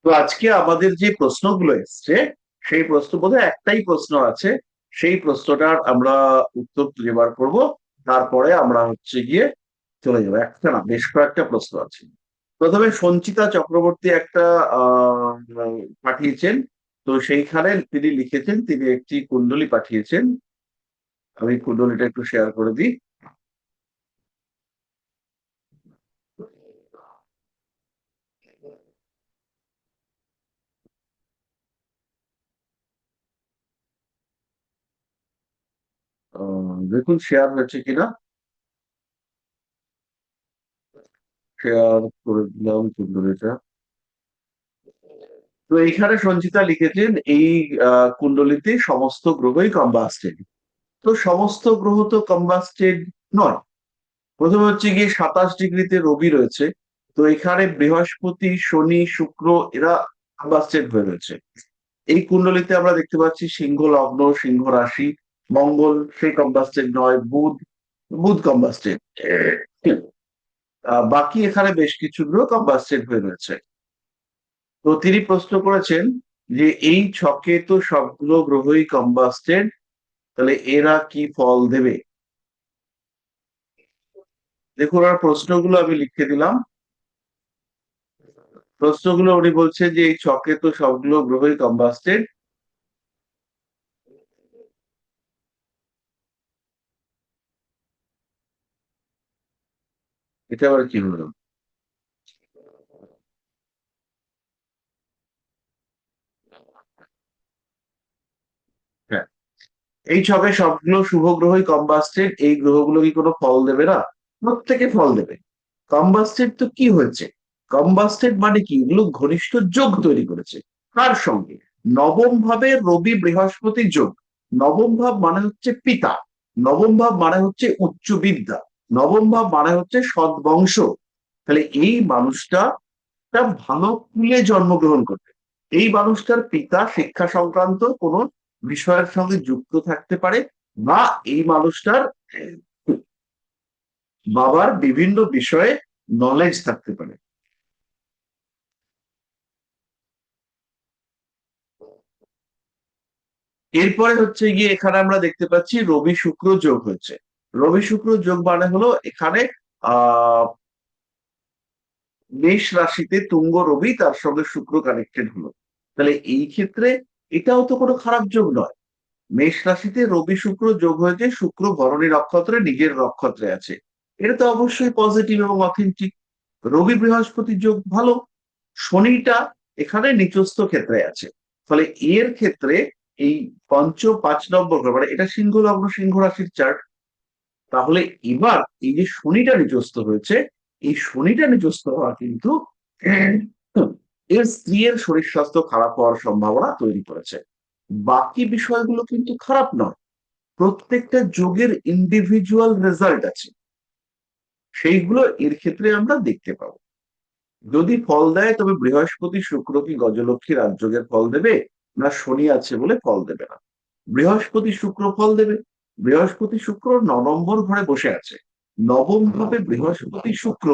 তো আজকে আমাদের যে প্রশ্নগুলো এসছে সেই প্রশ্ন বোধহয় একটাই প্রশ্ন আছে। সেই প্রশ্নটার আমরা উত্তর খুঁজে বার করবো। তারপরে আমরা হচ্ছে গিয়ে চলে যাবো। একটা না, বেশ কয়েকটা প্রশ্ন আছে। প্রথমে সঞ্চিতা চক্রবর্তী একটা আহ পাঠিয়েছেন। তো সেইখানে তিনি লিখেছেন, তিনি একটি কুণ্ডলী পাঠিয়েছেন। আমি কুণ্ডলীটা একটু শেয়ার করে দিই। দেখুন শেয়ার হয়েছে কিনা। শেয়ার করে দিলাম কুণ্ডলীটা। তো এইখানে সঞ্চিতা লিখেছেন এই কুণ্ডলিতে সমস্ত গ্রহই কম্বাস্টেড। তো সমস্ত গ্রহ তো কম্বাস্টেড নয়। প্রথমে হচ্ছে গিয়ে 27 ডিগ্রিতে রবি রয়েছে। তো এখানে বৃহস্পতি, শনি, শুক্র এরা কম্বাস্টেড হয়ে রয়েছে। এই কুণ্ডলিতে আমরা দেখতে পাচ্ছি সিংহ লগ্ন, সিংহ রাশি। মঙ্গল সেই কম্বাস্টেড নয়। বুধ, বুধ কম্বাস্টেড। বাকি এখানে বেশ কিছু গ্রহ কম্বাস্টেড হয়ে রয়েছে। তো তিনি প্রশ্ন করেছেন যে এই ছকে তো সবগুলো গ্রহই কম্বাস্টেড, তাহলে এরা কি ফল দেবে। দেখুন আর প্রশ্নগুলো আমি লিখে দিলাম। প্রশ্নগুলো উনি বলছেন যে এই ছকে তো সবগুলো গ্রহই কম্বাস্টেড। এটা আবার কি হলো? হ্যাঁ, এই ছকে সবগুলো শুভ গ্রহই কম্বাস্টেড, এই গ্রহগুলো কি কোনো ফল দেবে না? প্রত্যেকে ফল দেবে। কম্বাস্টেড তো কি হয়েছে? কম্বাস্টেড মানে কি, এগুলো ঘনিষ্ঠ যোগ তৈরি করেছে। কার সঙ্গে? নবম ভাবে রবি বৃহস্পতি যোগ। নবম ভাব মানে হচ্ছে পিতা। নবম ভাব মানে হচ্ছে উচ্চ বিদ্যা। নবম ভাব মানে হচ্ছে সদ্বংশ। তাহলে এই মানুষটা একটা ভালো কুলে জন্মগ্রহণ করবে। এই মানুষটার পিতা শিক্ষা সংক্রান্ত কোনো বিষয়ের সঙ্গে যুক্ত থাকতে পারে, বা এই মানুষটার বাবার বিভিন্ন বিষয়ে নলেজ থাকতে পারে। এরপরে হচ্ছে গিয়ে এখানে আমরা দেখতে পাচ্ছি রবি শুক্র যোগ হচ্ছে। রবি শুক্র যোগ মানে হলো এখানে আহ মেষ রাশিতে তুঙ্গ রবি, তার সঙ্গে শুক্র কানেক্টেড হলো। তাহলে এই ক্ষেত্রে এটাও তো কোনো খারাপ যোগ নয়। মেষ রাশিতে রবি শুক্র যোগ হয়েছে, শুক্র ভরণী নক্ষত্রে নিজের নক্ষত্রে আছে। এটা তো অবশ্যই পজিটিভ এবং অথেন্টিক। রবি বৃহস্পতি যোগ ভালো। শনিটা এখানে নিচস্থ ক্ষেত্রে আছে। ফলে এর ক্ষেত্রে এই 5 নম্বর ঘর, মানে এটা সিংহ লগ্ন সিংহ রাশির চার্ট। তাহলে এবার এই যে শনিটা নিচস্থ হয়েছে, এই শনিটা নিচস্থ হওয়া কিন্তু এর স্ত্রীর শরীর স্বাস্থ্য খারাপ হওয়ার সম্ভাবনা তৈরি করেছে। বাকি বিষয়গুলো কিন্তু খারাপ নয়। প্রত্যেকটা যোগের ইন্ডিভিজুয়াল রেজাল্ট আছে, সেইগুলো এর ক্ষেত্রে আমরা দেখতে পাবো। যদি ফল দেয় তবে বৃহস্পতি শুক্র কি গজলক্ষ্মী রাজযোগের ফল দেবে, না শনি আছে বলে ফল দেবে না? বৃহস্পতি শুক্র ফল দেবে। বৃহস্পতি শুক্র 9 নম্বর ঘরে বসে আছে। নবম ভাবে বৃহস্পতি শুক্র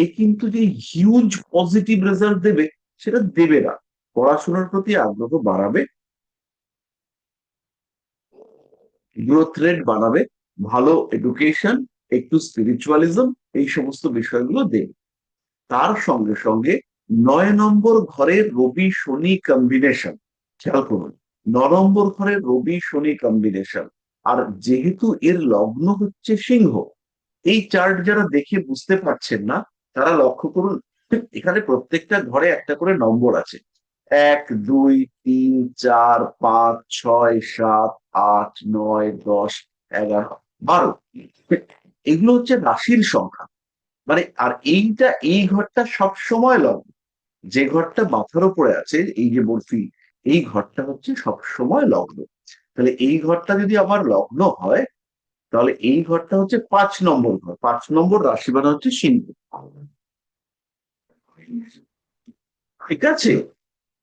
এ কিন্তু যে হিউজ পজিটিভ রেজাল্ট দেবে সেটা দেবে না। পড়াশোনার প্রতি আগ্রহ বাড়াবে, গ্রোথ রেট বাড়াবে, ভালো এডুকেশন, একটু স্পিরিচুয়ালিজম, এই সমস্ত বিষয়গুলো দেবে। তার সঙ্গে সঙ্গে 9 নম্বর ঘরের রবি শনি কম্বিনেশন খেয়াল করুন। 9 নম্বর ঘরের রবি শনি কম্বিনেশন। আর যেহেতু এর লগ্ন হচ্ছে সিংহ, এই চার্ট যারা দেখে বুঝতে পারছেন না তারা লক্ষ্য করুন। এখানে প্রত্যেকটা ঘরে একটা করে নম্বর আছে। 1, 2, 3, 4, 5, 6, 7, 8, 9, 10, 11, 12। এগুলো হচ্ছে রাশির সংখ্যা। মানে আর এইটা, এই ঘরটা সব সময় লগ্ন। যে ঘরটা মাথার উপরে আছে এই যে বরফি, এই ঘরটা হচ্ছে সব সময় লগ্ন। তাহলে এই ঘরটা যদি আমার লগ্ন হয়, তাহলে এই ঘরটা হচ্ছে 5 নম্বর ঘর। 5 নম্বর রাশি মানে হচ্ছে সিংহ। ঠিক আছে?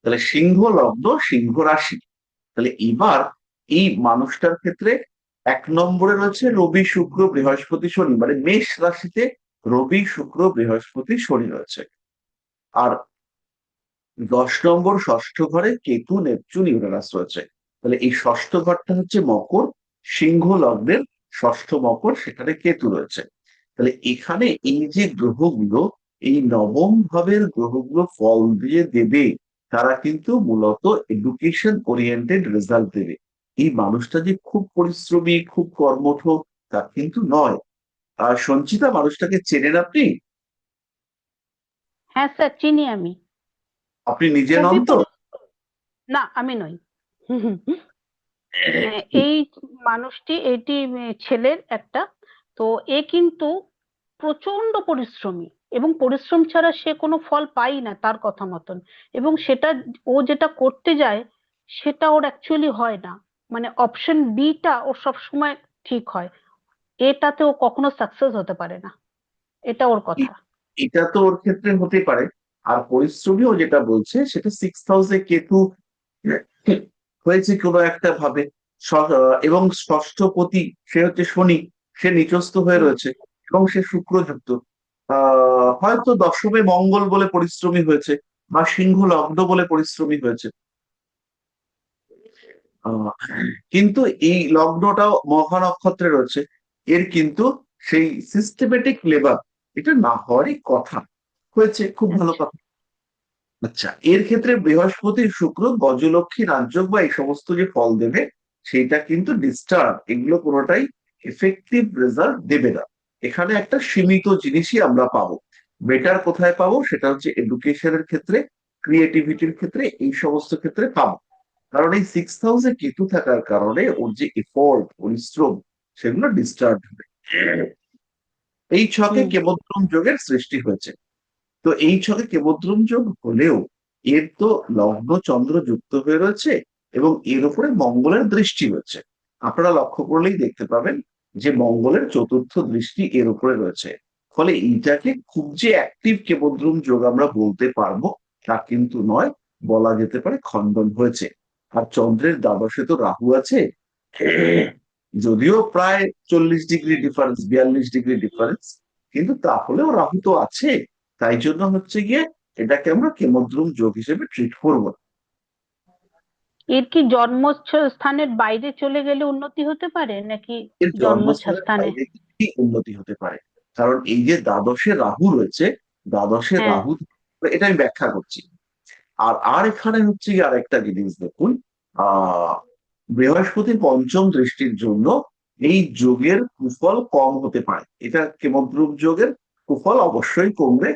তাহলে সিংহ লগ্ন সিংহ রাশি। তাহলে এবার এই মানুষটার ক্ষেত্রে 1 নম্বরে রয়েছে রবি শুক্র বৃহস্পতি শনি, মানে মেষ রাশিতে রবি শুক্র বৃহস্পতি শনি রয়েছে। আর 10 নম্বর ষষ্ঠ ঘরে কেতু, নেপচুন, ইউরেনাস রয়েছে। তাহলে এই ষষ্ঠ ঘরটা হচ্ছে মকর, সিংহ লগ্নের ষষ্ঠ মকর, সেখানে কেতু রয়েছে। তাহলে এখানে এই যে গ্রহগুলো, এই নবম ভাবের গ্রহগুলো ফল দিয়ে দেবে, তারা কিন্তু মূলত এডুকেশন ওরিয়েন্টেড রেজাল্ট দেবে। এই মানুষটা যে খুব পরিশ্রমী, খুব কর্মঠ, তা কিন্তু নয়। আর সঞ্চিতা মানুষটাকে চেনেন আপনি? হ্যাঁ স্যার, চিনি আমি। আপনি নিজে নন খুবই তো? না, আমি নই। এই মানুষটি, এইটি ছেলের একটা, তো এ কিন্তু প্রচন্ড পরিশ্রমী, এবং পরিশ্রম ছাড়া সে কোনো ফল পাই না তার কথা মতন। এবং সেটা, ও যেটা করতে যায় সেটা ওর অ্যাকচুয়ালি হয় না। মানে অপশন বিটা ওর সব সময় ঠিক হয়, এটাতে ও কখনো সাকসেস হতে পারে না। এটা ওর কথা। এটা তো ওর ক্ষেত্রে হতে পারে। আর পরিশ্রমীও যেটা বলছে সেটা 6 হাউসে কেতু হয়েছে কোনো একটা ভাবে, এবং ষষ্ঠপতি সে হচ্ছে শনি, সে নিচস্থ হয়ে হুম। রয়েছে, এবং সে শুক্রযুক্ত। হয়তো দশমে মঙ্গল বলে পরিশ্রমী হয়েছে, বা সিংহ লগ্ন বলে পরিশ্রমী হয়েছে। আহ, কিন্তু এই লগ্নটাও মহা নক্ষত্রে রয়েছে, এর কিন্তু সেই সিস্টেমেটিক লেবার এটা না হওয়ারই কথা। হয়েছে, খুব ভালো আচ্ছা। কথা। আচ্ছা, এর ক্ষেত্রে বৃহস্পতি, শুক্র, গজলক্ষ্মী, রাজযোগ বা এই সমস্ত যে ফল দেবে, সেটা কিন্তু ডিস্টার্ব, এগুলো কোনোটাই এফেক্টিভ রেজাল্ট দেবে না। এখানে একটা সীমিত জিনিসই আমরা পাবো। বেটার কোথায় পাবো, সেটা হচ্ছে এডুকেশনের ক্ষেত্রে, ক্রিয়েটিভিটির ক্ষেত্রে, এই সমস্ত ক্ষেত্রে পাবো। কারণ এই 6 হাউসে কেতু থাকার কারণে ওর যে এফোর্ট, পরিশ্রম, সেগুলো ডিস্টার্ব হবে। এই ছকে হুম। কেমদ্রম যোগের সৃষ্টি হয়েছে। তো এই ছকে কেমদ্রম যোগ হলেও এর তো লগ্ন চন্দ্র যুক্ত হয়ে রয়েছে, এবং এর উপরে মঙ্গলের দৃষ্টি রয়েছে। আপনারা লক্ষ্য করলেই দেখতে পাবেন যে মঙ্গলের চতুর্থ দৃষ্টি এর উপরে রয়েছে। ফলে এইটাকে খুব যে অ্যাক্টিভ কেমদ্রম যোগ আমরা বলতে পারবো তা কিন্তু নয়, বলা যেতে পারে খণ্ডন হয়েছে। আর চন্দ্রের দ্বাদশে তো রাহু আছে, যদিও প্রায় 40 ডিগ্রি ডিফারেন্স, 42 ডিগ্রি ডিফারেন্স, কিন্তু তাহলেও রাহু তো আছে। তাই জন্য হচ্ছে গিয়ে এটাকে আমরা কেমদ্রুম যোগ হিসেবে ট্রিট করবো। এর কি জন্মস্থানের বাইরে চলে গেলে উন্নতি হতে পারে নাকি এর জন্মস্থানের জন্মস্থানে? বাইরে কি উন্নতি হতে পারে? কারণ এই যে দ্বাদশে রাহু রয়েছে, দ্বাদশে হ্যাঁ। রাহু, এটা আমি ব্যাখ্যা করছি। আর আর এখানে হচ্ছে গিয়ে আরেকটা জিনিস দেখুন, আহ বৃহস্পতির পঞ্চম দৃষ্টির জন্য এই যোগের কুফল কম হতে পারে। এটা কেমদ্রুম যোগের কুফল অবশ্যই কমবে,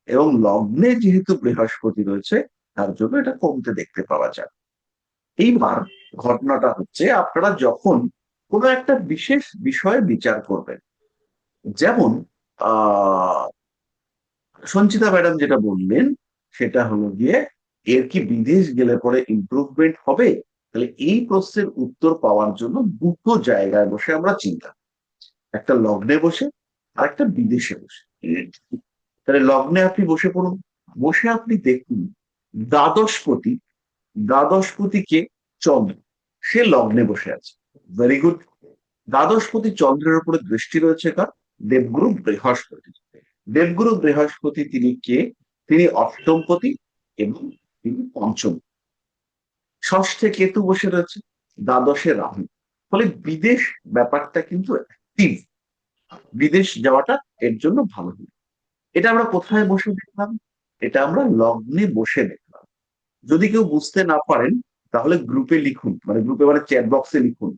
এবং লগ্নে যেহেতু বৃহস্পতি রয়েছে, তার জন্য এটা কমতে দেখতে পাওয়া যায়। এইবার ঘটনাটা হচ্ছে, আপনারা যখন কোনো একটা বিশেষ বিষয়ে বিচার করবেন, যেমন আহ সঞ্চিতা ম্যাডাম যেটা বললেন, সেটা হলো গিয়ে এর কি বিদেশ গেলে পরে ইমপ্রুভমেন্ট হবে? তাহলে এই প্রশ্নের উত্তর পাওয়ার জন্য দুটো জায়গায় বসে আমরা চিন্তা, একটা লগ্নে বসে আর একটা বিদেশে বসে। তাহলে লগ্নে আপনি বসে পড়ুন, বসে আপনি দেখুন দ্বাদশপতি, দ্বাদশপতিকে চন্দ্র, সে লগ্নে বসে আছে। Very good. দ্বাদশপতি চন্দ্রের উপরে দৃষ্টি রয়েছে কার? দেবগুরু বৃহস্পতি। দেবগুরু বৃহস্পতি তিনি কে? তিনি অষ্টমপতি, এবং তিনি পঞ্চম। ষষ্ঠে কেতু বসে রয়েছে, দ্বাদশে রাহু। ফলে বিদেশ ব্যাপারটা কিন্তু অ্যাক্টিভ, বিদেশ যাওয়াটা এর জন্য ভালো হবে। এটা আমরা কোথায় বসে দেখলাম? এটা আমরা লগ্নে বসে দেখলাম। যদি কেউ বুঝতে না পারেন, তাহলে গ্রুপে লিখুন, মানে গ্রুপে মানে চ্যাট বক্সে লিখুন,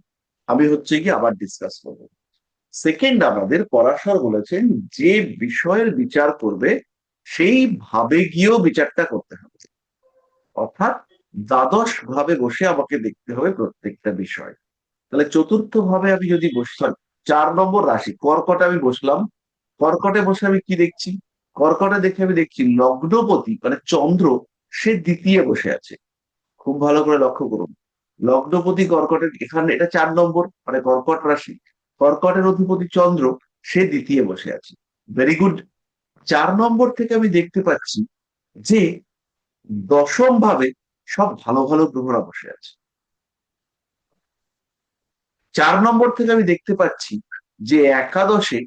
আমি হচ্ছে কি আবার ডিসকাস করবো। সেকেন্ড, আমাদের পরাশর বলেছেন যে বিষয়ের বিচার করবে সেই ভাবে গিয়েও বিচারটা করতে হবে। অর্থাৎ দ্বাদশ ভাবে বসে আমাকে দেখতে হবে প্রত্যেকটা বিষয়। তাহলে চতুর্থ ভাবে আমি যদি বসলাম, 4 নম্বর রাশি কর্কটে আমি বসলাম, কর্কটে বসে আমি কি দেখছি? কর্কটে দেখে আমি দেখছি লগ্নপতি মানে চন্দ্র, সে দ্বিতীয় বসে আছে। খুব ভালো করে লক্ষ্য করুন, লগ্নপতি কর্কটের এখানে, এটা 4 নম্বর মানে কর্কট রাশি, কর্কটের অধিপতি চন্দ্র, সে দ্বিতীয় বসে আছে। Very good. 4 নম্বর থেকে আমি দেখতে পাচ্ছি যে দশম ভাবে সব ভালো ভালো গ্রহরা বসে আছে। 4 নম্বর থেকে আমি দেখতে পাচ্ছি যে একাদশে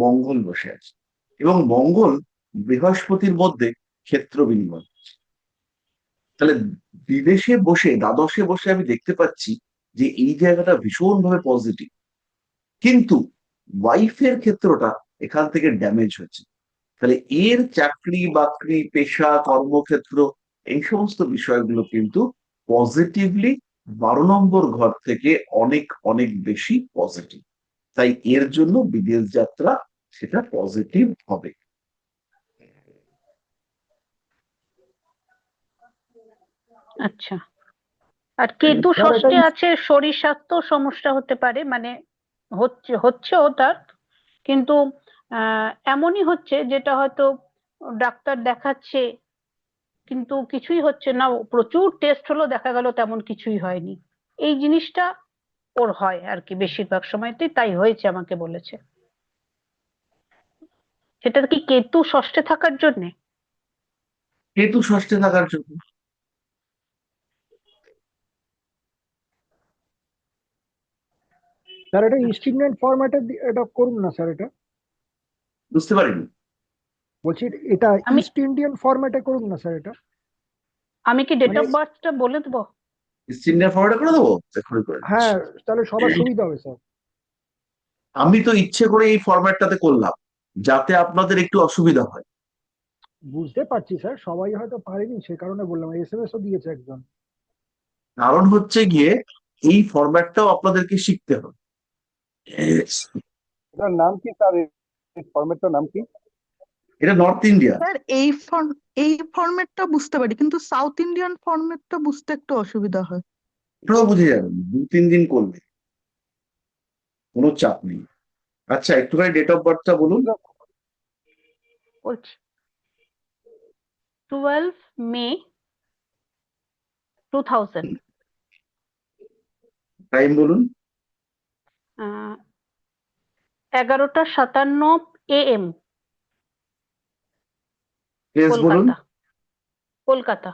মঙ্গল বসে আছে, এবং মঙ্গল বৃহস্পতির মধ্যে ক্ষেত্র বিনিময়। তাহলে বিদেশে বসে দ্বাদশে বসে আমি দেখতে পাচ্ছি যে এই জায়গাটা ভীষণভাবে পজিটিভ, কিন্তু ওয়াইফের ক্ষেত্রটা এখান থেকে ড্যামেজ হয়েছে। তাহলে এর চাকরি বাকরি পেশা কর্মক্ষেত্র এই সমস্ত বিষয়গুলো কিন্তু পজিটিভলি 12 নম্বর ঘর থেকে অনেক অনেক বেশি পজিটিভ। তাই এর জন্য বিদেশ যাত্রা সেটা পজিটিভ হবে। আচ্ছা, আর কেতু স্যার এটা ষষ্ঠে আছে, শরীর স্বাস্থ্য সমস্যা হতে পারে, মানে হচ্ছে হচ্ছে ওটার, কিন্তু এমনই হচ্ছে যেটা হয়তো ডাক্তার দেখাচ্ছে কিন্তু কিছুই হচ্ছে না, প্রচুর টেস্ট হলো দেখা গেল তেমন কিছুই হয়নি। এই জিনিসটা ওর হয় আর কি, বেশিরভাগ সময়তেই তাই হয়েছে আমাকে বলেছে। সেটা কি কেতু ষষ্ঠে থাকার জন্যে? কেতু ষষ্ঠে থাকার জন্য। স্যার এটা ইস্ট আচ্ছা, ইন্ডিয়ান ফরম্যাটে এটা করুন না স্যার, এটা বুঝতে পারিনি। বলছি, এটা আমি ইস্ট ইন্ডিয়ান ফরম্যাটে করুন না স্যার এটা। আমি কি ডেট মানে অফ বার্থটা বলে দেবো? সিনিয়র ফরওয়ার্ড করে দেবো, এক্ষুনি করে দিচ্ছি। হ্যাঁ, তাহলে সবার সুবিধা হবে স্যার। আমি তো ইচ্ছে করে এই ফরম্যাটটাতে করলাম যাতে আপনাদের একটু অসুবিধা হয়। বুঝতে পারছি স্যার, সবাই হয়তো পারেনি সে কারণে বললাম, এসএমএস ও দিয়েছে একজন। কারণ হচ্ছে গিয়ে এই ফরম্যাটটাও আপনাদেরকে শিখতে হবে। এটার নাম কি স্যার? এই ফরম্যাটটার নাম কি? এটা নর্থ ইন্ডিয়া। স্যার এই ফরম্যাটটা বুঝতে পারি, কিন্তু সাউথ ইন্ডিয়ান ফরম্যাটটা বুঝতে একটু অসুবিধা হয়। এটাও বুঝে যাবেন 2-3 দিন করলে, কোনো চাপ নেই। আচ্ছা একটুখানি ডেট অফ বার্থটা বলুন। বলছি 12 মে 2000, টাইম বলুন। 11:57 AM, প্লেস বলুন। কলকাতা। কলকাতা।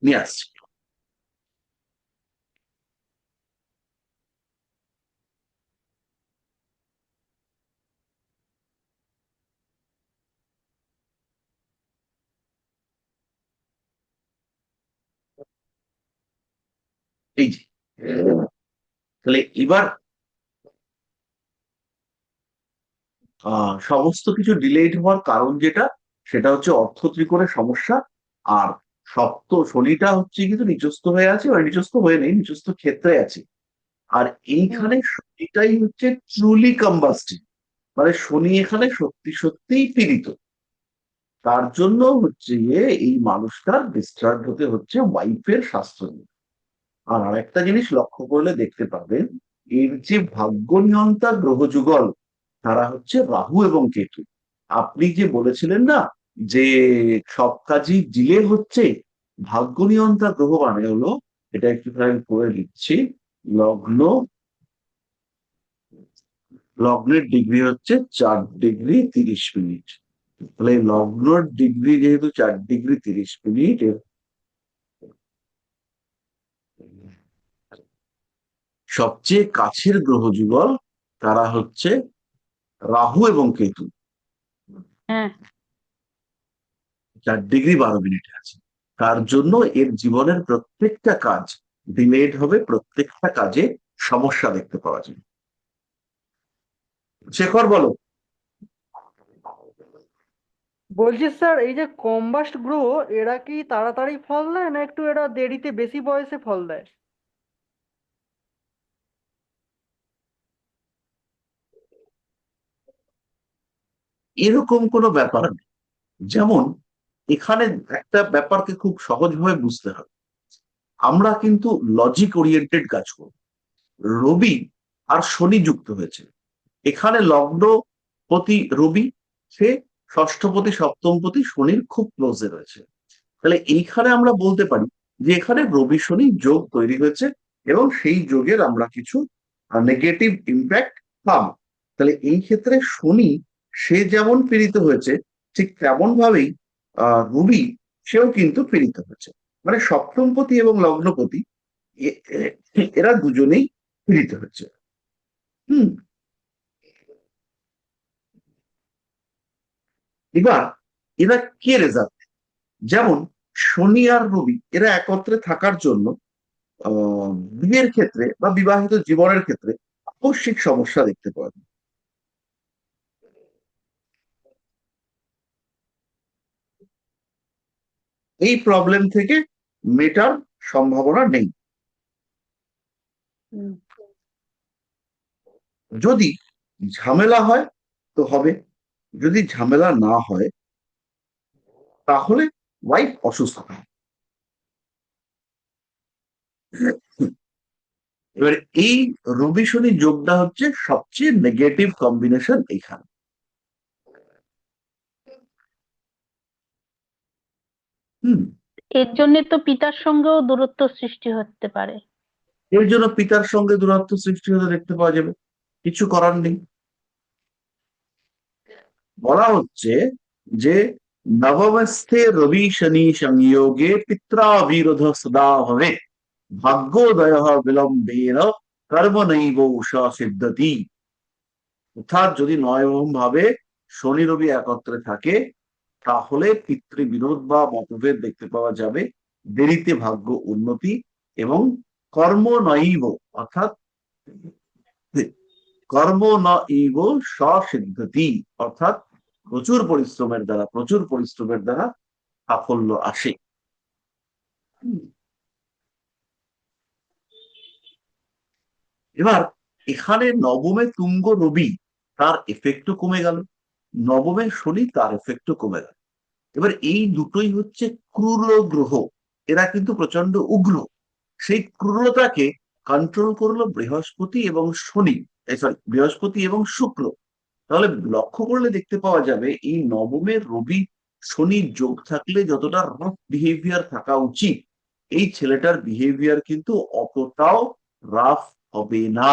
নিয়ে আসছি। এই যে, তাহলে এবার সমস্ত কিছু ডিলেড হওয়ার কারণ যেটা, সেটা হচ্ছে অর্থ ত্রিকোণের সমস্যা। আর সপ্ত শনিটা হচ্ছে কিন্তু নিচস্থ হয়ে আছে, বা নিচস্থ হয়ে নেই, নিচস্থ ক্ষেত্রে আছে। আর হুম। এইখানে শনিটাই হচ্ছে ট্রুলি কম্বাস্টিভ, মানে শনি এখানে সত্যি সত্যিই পীড়িত। তার জন্য হচ্ছে গিয়ে এই মানুষটার ডিস্টার্ব হতে হচ্ছে ওয়াইফের স্বাস্থ্য নিয়ে। আর আরেকটা জিনিস লক্ষ্য করলে দেখতে পাবেন, এর যে ভাগ্য নিয়ন্তা গ্রহ যুগল তারা হচ্ছে রাহু এবং কেতু। আপনি যে বলেছিলেন না যে সব কাজই ডিলে হচ্ছে, ভাগ্য নিয়ন্তা গ্রহ মানে হলো, এটা একটুখানি করে দিচ্ছি, লগ্ন, লগ্নের ডিগ্রি হচ্ছে 4°30'। তাহলে লগ্নের ডিগ্রি যেহেতু 4°30', সবচেয়ে কাছের গ্রহ যুগল তারা হচ্ছে রাহু এবং কেতু। হ্যাঁ। 4°12' আছে। তার জন্য এর জীবনের প্রত্যেকটা কাজ ডিলেড হবে, প্রত্যেকটা কাজে সমস্যা দেখতে পাওয়া যায়। শেখর বলো। বলছি স্যার, এই যে কম্বাস্ট গ্রহ, এরা কি তাড়াতাড়ি ফল দেয় না একটু এরা দেরিতে বেশি বয়সে ফল দেয়? এরকম কোনো ব্যাপার নেই। যেমন এখানে একটা ব্যাপারকে খুব সহজভাবে বুঝতে হবে, আমরা কিন্তু লজিক ওরিয়েন্টেড কাজ করব। রবি আর শনি যুক্ত হয়েছে, এখানে লগ্নপতি রবি, সে ষষ্ঠপতি সপ্তমপতি শনির খুব ক্লোজে রয়েছে। তাহলে এইখানে আমরা বলতে পারি যে এখানে রবি শনি যোগ তৈরি হয়েছে এবং সেই যোগের আমরা কিছু নেগেটিভ ইম্প্যাক্ট পাবো। তাহলে এই ক্ষেত্রে শনি সে যেমন পীড়িত হয়েছে, ঠিক তেমন ভাবেই রবি সেও কিন্তু পীড়িত হয়েছে। মানে সপ্তমপতি এবং লগ্নপতি এরা দুজনেই পীড়িত হচ্ছে। হুম। এবার এরা কে রেজাল্ট, যেমন শনি আর রবি এরা একত্রে থাকার জন্য বিয়ের ক্ষেত্রে বা বিবাহিত জীবনের ক্ষেত্রে আকস্মিক সমস্যা দেখতে পাওয়া যায়। এই প্রবলেম থেকে মেটার সম্ভাবনা নেই। হুম। যদি ঝামেলা হয় তো হবে, যদি ঝামেলা না হয় তাহলে ওয়াইফ অসুস্থ হয়। এবার এই রবি শনি যোগটা হচ্ছে সবচেয়ে নেগেটিভ কম্বিনেশন এখানে। হুম। এর জন্য তো পিতার সঙ্গেও দূরত্ব সৃষ্টি হতে পারে। এর জন্য পিতার সঙ্গে দূরত্ব সৃষ্টি হতে দেখতে পাওয়া যাবে, কিছু করার নেই। বলা হচ্ছে যে নবমস্থে রবি শনি সংযোগে পিত্রা বিরোধ সদা ভবে, ভাগ্যোদয় বিলম্বেন কর্ম নৈব উষা সিদ্ধতি। অর্থাৎ যদি নবম ভাবে শনি রবি একত্রে থাকে তাহলে পিতৃবিরোধ বা মতভেদ দেখতে পাওয়া যাবে, দেরিতে ভাগ্য উন্নতি এবং কর্ম নৈব অর্থাৎ কর্ম ন ইব স্বসিদ্ধতি অর্থাৎ প্রচুর পরিশ্রমের দ্বারা সাফল্য আসে। এবার এখানে নবমে তুঙ্গ রবি, তার এফেক্টও কমে গেল, নবমে শনি তার এফেক্টও কমে গেল। এবার এই দুটোই হচ্ছে ক্রূর গ্রহ, এরা কিন্তু প্রচন্ড উগ্র। সেই ক্রূরতাকে কন্ট্রোল করলো বৃহস্পতি এবং শনি, সরি বৃহস্পতি এবং শুক্র। তাহলে লক্ষ্য করলে দেখতে পাওয়া যাবে এই নবমের রবি শনি যোগ থাকলে যতটা রাফ বিহেভিয়ার থাকা উচিত, এই ছেলেটার বিহেভিয়ার কিন্তু অতটাও রাফ হবে না।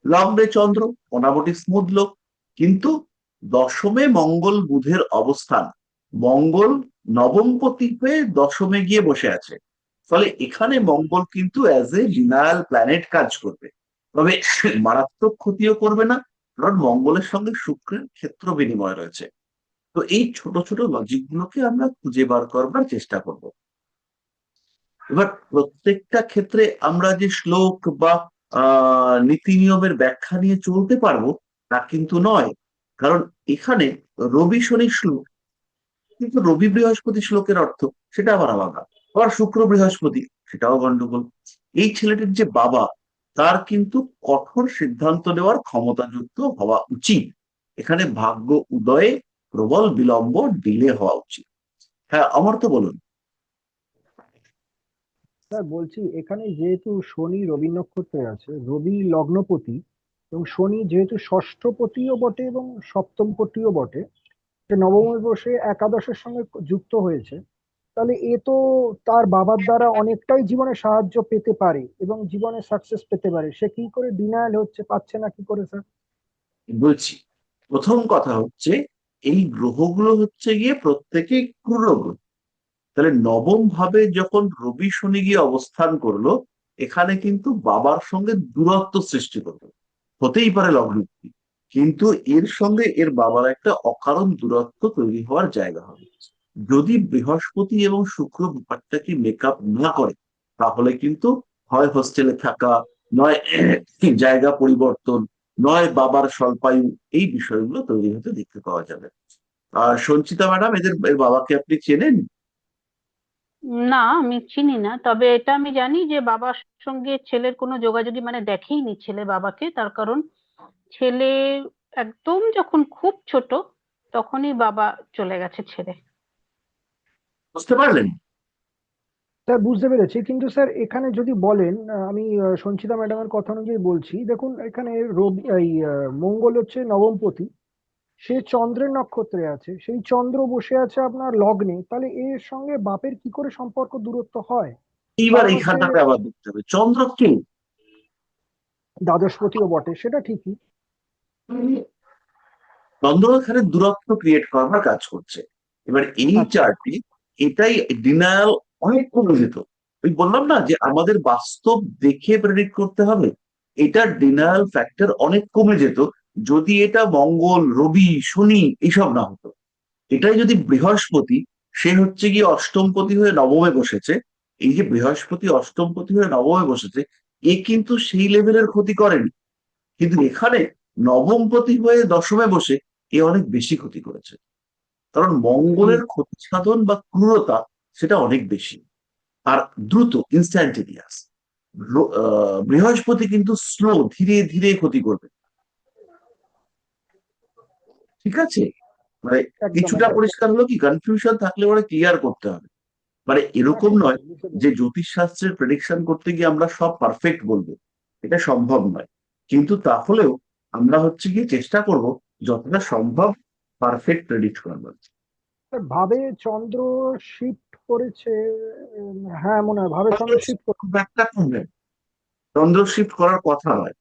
লগ্নে চন্দ্র, মোটামুটি স্মুথ লোক, কিন্তু দশমে মঙ্গল বুধের অবস্থান, মঙ্গল নবমপতি হয়ে দশমে গিয়ে বসে আছে। ফলে এখানে মঙ্গল কিন্তু অ্যাজ এ লিনায়াল প্ল্যানেট কাজ করবে, তবে মারাত্মক ক্ষতিও করবে না, কারণ মঙ্গলের সঙ্গে শুক্রের ক্ষেত্র বিনিময় রয়েছে। তো এই ছোট ছোট লজিক গুলোকে আমরা খুঁজে বার করবার চেষ্টা করব। এবার প্রত্যেকটা ক্ষেত্রে আমরা যে শ্লোক বা নীতি নিয়মের ব্যাখ্যা নিয়ে চলতে পারবো তা কিন্তু নয়, কারণ এখানে রবি শনি শ্লোক, কিন্তু রবি বৃহস্পতি শ্লোকের অর্থ সেটা আবার আলাদা, আবার শুক্র বৃহস্পতি সেটাও গন্ডগোল। এই ছেলেটির যে বাবা, তার কিন্তু কঠোর সিদ্ধান্ত নেওয়ার ক্ষমতাযুক্ত হওয়া উচিত। এখানে ভাগ্য উদয়ে প্রবল বিলম্ব, ডিলে হওয়া উচিত। হ্যাঁ, আমার তো বলুন। স্যার বলছি এখানে যেহেতু শনি রবি নক্ষত্রে আছে, রবি লগ্নপতি এবং শনি যেহেতু ষষ্ঠপতিও বটে এবং সপ্তমপতিও বটে, সে নবমে বসে একাদশের সঙ্গে যুক্ত হয়েছে, তাহলে এ তো তার বাবার দ্বারা অনেকটাই জীবনে সাহায্য পেতে পারে এবং জীবনে সাকসেস পেতে পারে। সে কি করে ডিনায়াল হচ্ছে, পাচ্ছে না কি করে স্যার? বলছি, প্রথম কথা হচ্ছে এই গ্রহগুলো হচ্ছে গিয়ে প্রত্যেকেই ক্রূর গ্রহ। তাহলে নবম ভাবে যখন রবি শনি গিয়ে অবস্থান করলো, এখানে কিন্তু বাবার সঙ্গে দূরত্ব সৃষ্টি করবে। হতেই পারে লগ্নপতি, কিন্তু এর সঙ্গে এর বাবার একটা অকারণ দূরত্ব তৈরি হওয়ার জায়গা হবে। যদি বৃহস্পতি এবং শুক্র ব্যাপারটাকে মেকআপ না করে তাহলে কিন্তু হয় হোস্টেলে থাকা, নয় জায়গা পরিবর্তন, নয় বাবার স্বল্পায়ু, এই বিষয়গুলো তৈরি হতে দেখতে পাওয়া যাবে। আর সঞ্চিতা ম্যাডাম, এর বাবাকে আপনি চেনেন? না, আমি চিনি না, তবে এটা আমি জানি যে বাবার সঙ্গে ছেলের কোনো যোগাযোগই মানে দেখেইনি ছেলে বাবাকে। তার কারণ ছেলে একদম যখন খুব ছোট তখনই বাবা চলে গেছে ছেড়ে। বুঝতে পারলেন? স্যার বুঝতে পেরেছি, কিন্তু স্যার এখানে যদি বলেন, আমি সঞ্চিতা ম্যাডামের কথা অনুযায়ী বলছি, দেখুন এখানে রবি এই মঙ্গল হচ্ছে নবমপতি, সে চন্দ্রের নক্ষত্রে আছে, সেই চন্দ্র বসে আছে আপনার লগ্নে, তাহলে এর সঙ্গে বাপের কি করে সম্পর্ক দূরত্ব হয়? এইবার কারণ হচ্ছে এইখানটাতে আবার দেখতে হবে চন্দ্র কে। দ্বাদশপতিও বটে, সেটা ঠিকই। চন্দ্র এখানে দূরত্ব ক্রিয়েট করবার কাজ করছে। এবার এই আচ্ছা। চার্টে এটাই ডিনায়াল অনেক কমে যেত। ওই বললাম না যে আমাদের বাস্তব দেখে প্রেডিক্ট করতে হবে, এটার ডিনায়াল ফ্যাক্টর অনেক কমে যেত যদি এটা মঙ্গল, রবি, শনি এইসব না হতো। এটাই যদি বৃহস্পতি, সে হচ্ছে গিয়ে অষ্টমপতি হয়ে নবমে বসেছে। এই যে বৃহস্পতি অষ্টমপতি হয়ে নবমে বসেছে, এ কিন্তু সেই লেভেলের ক্ষতি করেনি। কিন্তু এখানে নবমপতি হয়ে দশমে বসে এ অনেক বেশি ক্ষতি করেছে। কারণ হুম। মঙ্গলের ক্ষতি সাধন বা ক্রূরতা সেটা অনেক বেশি, আর দ্রুত, ইনস্ট্যান্টেনিয়াস। বৃহস্পতি কিন্তু স্লো, ধীরে ধীরে ক্ষতি করবে। ঠিক আছে, মানে একদম কিছুটা একদম। পরিষ্কার হলো কি? কনফিউশন থাকলে ওরা ক্লিয়ার করতে হবে। মানে হ্যাঁ এরকম হ্যাঁ নয় স্যার, বুঝতে যে পেরেছি। জ্যোতিষ শাস্ত্রের প্রেডিকশন করতে গিয়ে আমরা সব পারফেক্ট বলবো, এটা সম্ভব নয়। কিন্তু তাহলেও আমরা হচ্ছে গিয়ে চেষ্টা করব যতটা সম্ভব পারফেক্ট প্রেডিক্ট করবার। স্যার, ভাবে চন্দ্র শিফট করেছে। হ্যাঁ মনে হয় ভাবে চন্দ্র শিফট করে। খুব একটা কমবে, চন্দ্র শিফট করার কথা নয়,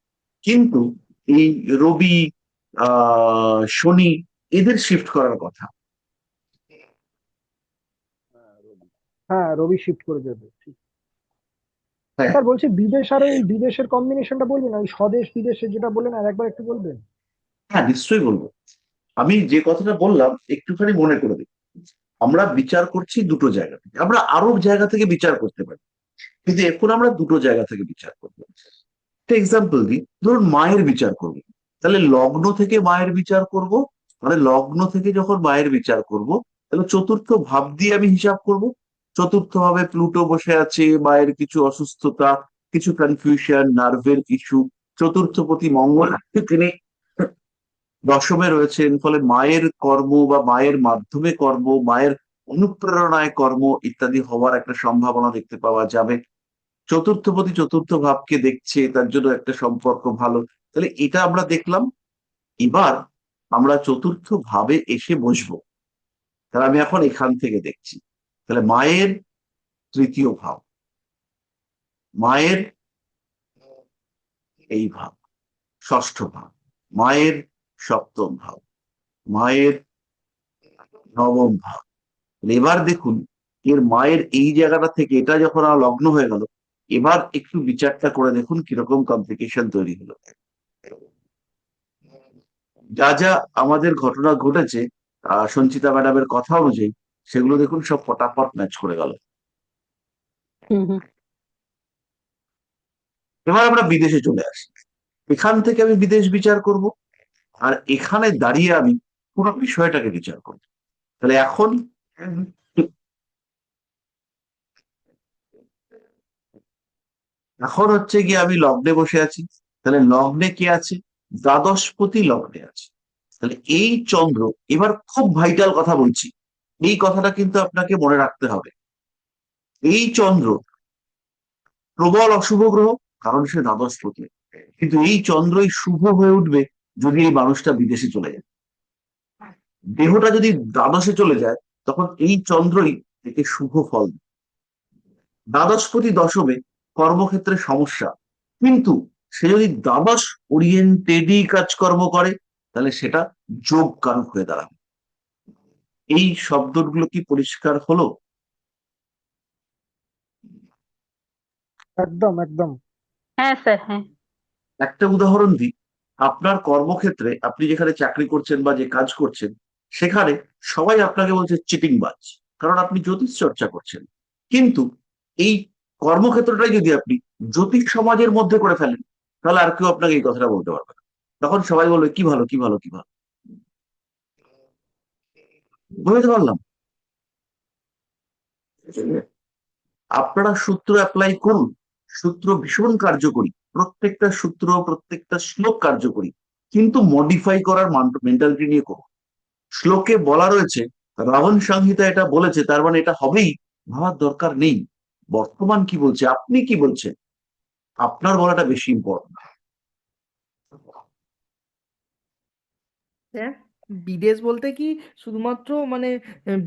কিন্তু এই রবি, শনি, এদের শিফট করার কথা। হ্যাঁ রবি শিফট করে যাবে, ঠিক। হ্যাঁ, স্যার বলছি বিদেশ, আর এই বিদেশের কম্বিনেশনটা বলবেন, ওই স্বদেশ বিদেশে যেটা বললেন আর একবার একটু বলবেন। হ্যাঁ নিশ্চয়ই বলবো। আমি যে কথাটা বললাম একটুখানি মনে করে দিই। আমরা বিচার করছি দুটো জায়গা থেকে, আমরা আরো জায়গা থেকে বিচার করতে পারি, কিন্তু এখন আমরা দুটো জায়গা থেকে বিচার করবো। একটা এক্সাম্পল দিই, ধরুন মায়ের বিচার করবো, তাহলে লগ্ন থেকে মায়ের বিচার করব। মানে লগ্ন থেকে যখন মায়ের বিচার করব, তাহলে চতুর্থ ভাব দিয়ে আমি হিসাব করব। চতুর্থ ভাবে প্লুটো বসে আছে, মায়ের কিছু অসুস্থতা, কিছু কনফিউশন, নার্ভের ইস্যু। চতুর্থপতি মঙ্গল তিনি দশমে রয়েছেন, ফলে মায়ের কর্ম বা মায়ের মাধ্যমে কর্ম, মায়ের অনুপ্রেরণায় কর্ম ইত্যাদি হওয়ার একটা সম্ভাবনা দেখতে পাওয়া যাবে। চতুর্থপতি চতুর্থ ভাবকে দেখছে, তার জন্য একটা সম্পর্ক ভালো। তাহলে এটা আমরা দেখলাম। এবার আমরা চতুর্থ ভাবে এসে বসবো, তাহলে আমি এখন এখান থেকে দেখছি। তাহলে মায়ের তৃতীয় ভাব, মায়ের এই ভাব ষষ্ঠ ভাব, মায়ের সপ্তম ভাব, মায়ের নবম ভাব। এবার দেখুন, এর মায়ের এই জায়গাটা থেকে এটা যখন আমার লগ্ন হয়ে গেল, এবার একটু বিচারটা করে দেখুন কিরকম কমপ্লিকেশন তৈরি হলো। যা যা আমাদের ঘটনা ঘটেছে সঞ্চিতা ম্যাডামের কথা অনুযায়ী, সেগুলো দেখুন সব ফটাফট ম্যাচ করে গেল। হুম হুম। এবার আমরা বিদেশে চলে আসি। এখান থেকে আমি বিদেশ বিচার করব, আর এখানে দাঁড়িয়ে আমি পুরো বিষয়টাকে বিচার করব। তাহলে এখন এখন হচ্ছে গিয়ে আমি লগ্নে বসে আছি। তাহলে লগ্নে কে আছে? দ্বাদশপতি লগ্নে আছে। তাহলে এই চন্দ্র, এবার খুব ভাইটাল কথা বলছি, এই কথাটা কিন্তু আপনাকে মনে রাখতে হবে। এই চন্দ্র প্রবল অশুভ গ্রহ, কারণ সে দ্বাদশপতি। কিন্তু এই চন্দ্রই শুভ হয়ে উঠবে যদি এই মানুষটা বিদেশে চলে যায়। দেহটা যদি দ্বাদশে চলে যায়, তখন এই চন্দ্রই একে শুভ ফল দেয়। দ্বাদশপতি দশমে কর্মক্ষেত্রে সমস্যা, কিন্তু সে যদি দ্বাদশ ওরিয়েন্টেডই কাজকর্ম করে, তাহলে সেটা যোগ কারক হয়ে দাঁড়াবে। এই শব্দগুলো কি পরিষ্কার হলো? একদম একদম। হ্যাঁ স্যার, হ্যাঁ। একটা উদাহরণ দিই। আপনার কর্মক্ষেত্রে আপনি যেখানে চাকরি করছেন বা যে কাজ করছেন, সেখানে সবাই আপনাকে বলছে চিটিংবাজ, কারণ আপনি জ্যোতিষ চর্চা করছেন। কিন্তু এই কর্মক্ষেত্রটাই যদি আপনি জ্যোতিষ সমাজের মধ্যে করে ফেলেন, তাহলে আর কেউ আপনাকে এই কথাটা বলতে পারবে না। তখন সবাই বলবে কি ভালো, কি ভালো, কি ভালো। বুঝতে পারলাম? আপনারা সূত্র অ্যাপ্লাই করুন, সূত্র ভীষণ কার্যকরী, প্রত্যেকটা সূত্র, প্রত্যেকটা শ্লোক কার্যকরী, কিন্তু মডিফাই করার মেন্টালিটি নিয়ে করুন। শ্লোকে বলা রয়েছে, রাবণ সংহিতা এটা বলেছে, তার মানে এটা হবেই, ভাবার দরকার নেই। বর্তমান কি বলছে, আপনি কি বলছেন, আপনার বলাটা বেশি ইম্পর্টেন্ট। হ্যাঁ, বিদেশ বলতে কি শুধুমাত্র মানে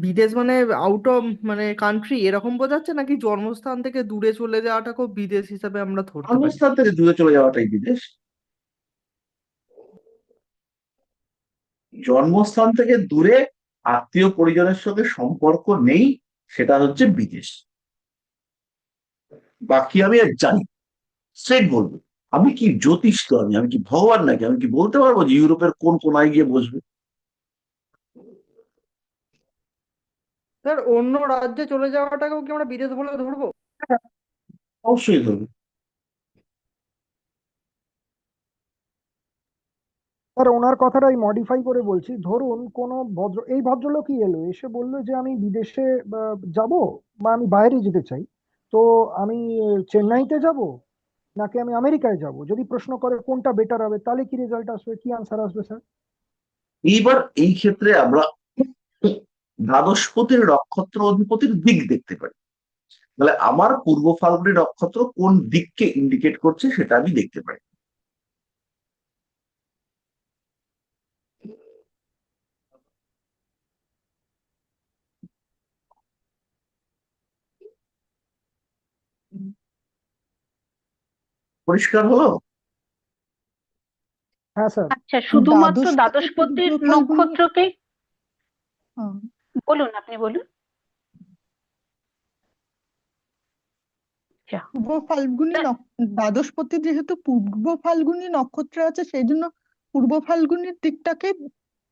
বিদেশ মানে আউট অফ মানে কান্ট্রি এরকম বোঝাচ্ছে, নাকি জন্মস্থান থেকে দূরে চলে যাওয়াটাকেও বিদেশ হিসাবে আমরা ধরতে পারি? জন্মস্থান থেকে দূরে চলে যাওয়াটাই বিদেশ। জন্মস্থান থেকে দূরে আত্মীয় পরিজনের সঙ্গে সম্পর্ক নেই, সেটা হচ্ছে বিদেশ। বাকি আমি আর জানি, স্ট্রেট বলবো। আমি কি জ্যোতিষ তো, আমি কি ভগবান নাকি? আমি কি বলতে পারবো যে ইউরোপের কোন কোনায় গিয়ে বসবে? স্যার, অন্য রাজ্যে চলে যাওয়াটাকেও কি আমরা বিদেশ বলে ধরবো? অবশ্যই ধরবে। স্যার ওনার কথাটাই মডিফাই করে বলছি, ধরুন কোনো এই ভদ্রলোকই এলো, এসে বললো যে আমি বিদেশে যাব, বা আমি বাইরে যেতে চাই, তো আমি চেন্নাইতে যাব নাকি আমি আমেরিকায় যাব, যদি প্রশ্ন করে কোনটা বেটার হবে, তাহলে কি রেজাল্ট আসবে, কি আনসার আসবে স্যার? এইবার এই ক্ষেত্রে আমরা দ্বাদশপতির নক্ষত্র অধিপতির দিক দেখতে পারি। তাহলে আমার পূর্ব ফাল্গুনী নক্ষত্র কোন দিককে ইন্ডিকেট করছে সেটা আমি দেখতে পাই। পরিষ্কার হলো? হ্যাঁ স্যার। আচ্ছা, শুধুমাত্র দ্বাদশপতি দ্বাদশপতির পূর্ব ফাল্গুনী। নক্ষত্রকে হ্যাঁ, বলুন, আপনি বলুন। আচ্ছা, পূর্ব ফাল্গুনী দ্বাদশপতি যেহেতু পূর্ব ফাল্গুনী নক্ষত্রে আছে, সেই জন্য পূর্ব ফাল্গুনির দিকটাকে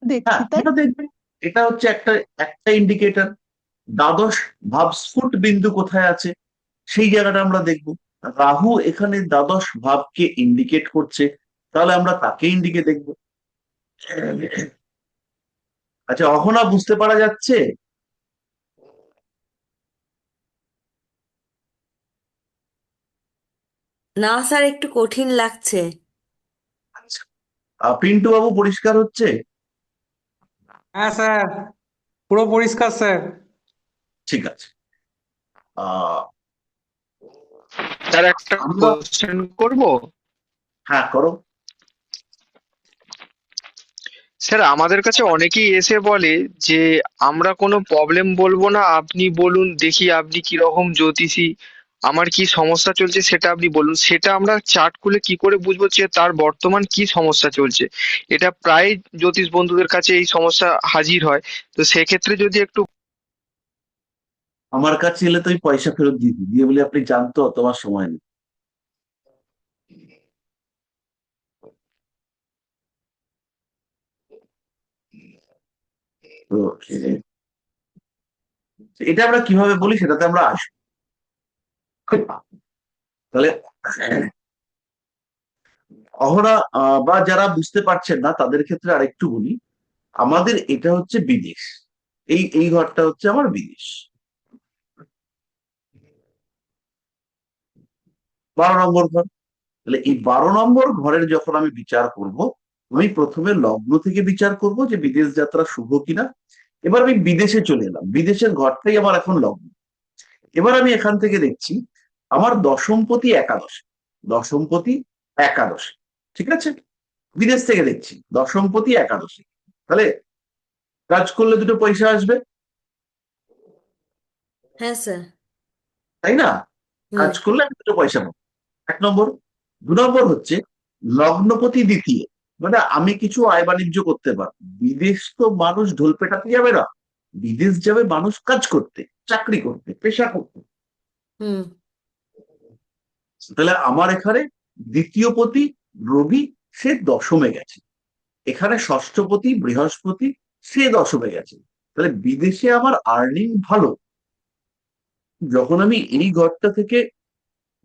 দেখছি, হ্যাঁ, তাই এটা দেখবে। এটা হচ্ছে একটা একটা ইন্ডিকেটর। দ্বাদশ ভাব স্ফুট বিন্দু কোথায় আছে সেই জায়গাটা আমরা দেখব। রাহু এখানে দ্বাদশ ভাবকে ইন্ডিকেট করছে, তাহলে আমরা তাকে ইন্ডিকেট দেখব। আচ্ছা, অহনা বুঝতে পারা যাচ্ছে? না স্যার, একটু কঠিন লাগছে। আচ্ছা, পিন্টু বাবু পরিষ্কার হচ্ছে? হ্যাঁ স্যার, পুরো পরিষ্কার স্যার। ঠিক আছে। আহ স্যার একটা আমরা, কোশ্চেন করব। হ্যাঁ করো। স্যার আমাদের কাছে অনেকেই এসে বলে যে আমরা কোনো প্রবলেম বলবো না, আপনি বলুন দেখি আপনি কি রকম জ্যোতিষী, আমার কি সমস্যা চলছে সেটা আপনি বলুন। সেটা আমরা চার্ট খুলে কি করে বুঝবো যে তার বর্তমান কি সমস্যা চলছে? এটা প্রায় জ্যোতিষ বন্ধুদের কাছে এই সমস্যা হাজির হয়। তো সেক্ষেত্রে যদি একটু আমার কাছে এলে তো আমি পয়সা ফেরত দিয়ে দিই, দিয়ে বলি আপনি জানতো তোমার সময় নেই। তো এটা আমরা কিভাবে বলি সেটাতে আমরা আসবো। তাহলে অহরা বা যারা বুঝতে পারছেন না তাদের ক্ষেত্রে আরেকটু বলি। আমাদের এটা হচ্ছে বিদেশ, এই এই ঘরটা হচ্ছে আমার বিদেশ। 12 নম্বর ঘর। তাহলে এই 12 নম্বর ঘরের যখন আমি বিচার করব, আমি প্রথমে লগ্ন থেকে বিচার করব যে বিদেশ যাত্রা শুভ কিনা। এবার আমি বিদেশে চলে এলাম, বিদেশের ঘরটাই আমার এখন লগ্ন। এবার আমি এখান থেকে দেখছি আমার দশমপতি একাদশে, দশমপতি একাদশে, ঠিক আছে? বিদেশ থেকে দেখছি দশমপতি একাদশে। তাহলে কাজ করলে দুটো পয়সা আসবে, হ্যাঁ স্যার। তাই না? হুম। কাজ করলে আমি দুটো পয়সা পাবো, 1 নম্বর। 2 নম্বর হচ্ছে লগ্নপতি দ্বিতীয়, মানে আমি কিছু আয় বাণিজ্য করতে পারবো। বিদেশ তো মানুষ ঢোল পেটাতে যাবে না, বিদেশ যাবে মানুষ কাজ করতে, চাকরি করতে, পেশা করতে। হুম। তাহলে আমার এখানে দ্বিতীয়পতি রবি, সে দশমে গেছে। এখানে ষষ্ঠপতি বৃহস্পতি, সে দশমে গেছে। তাহলে বিদেশে আমার আর্নিং ভালো। যখন আমি এই ঘরটা থেকে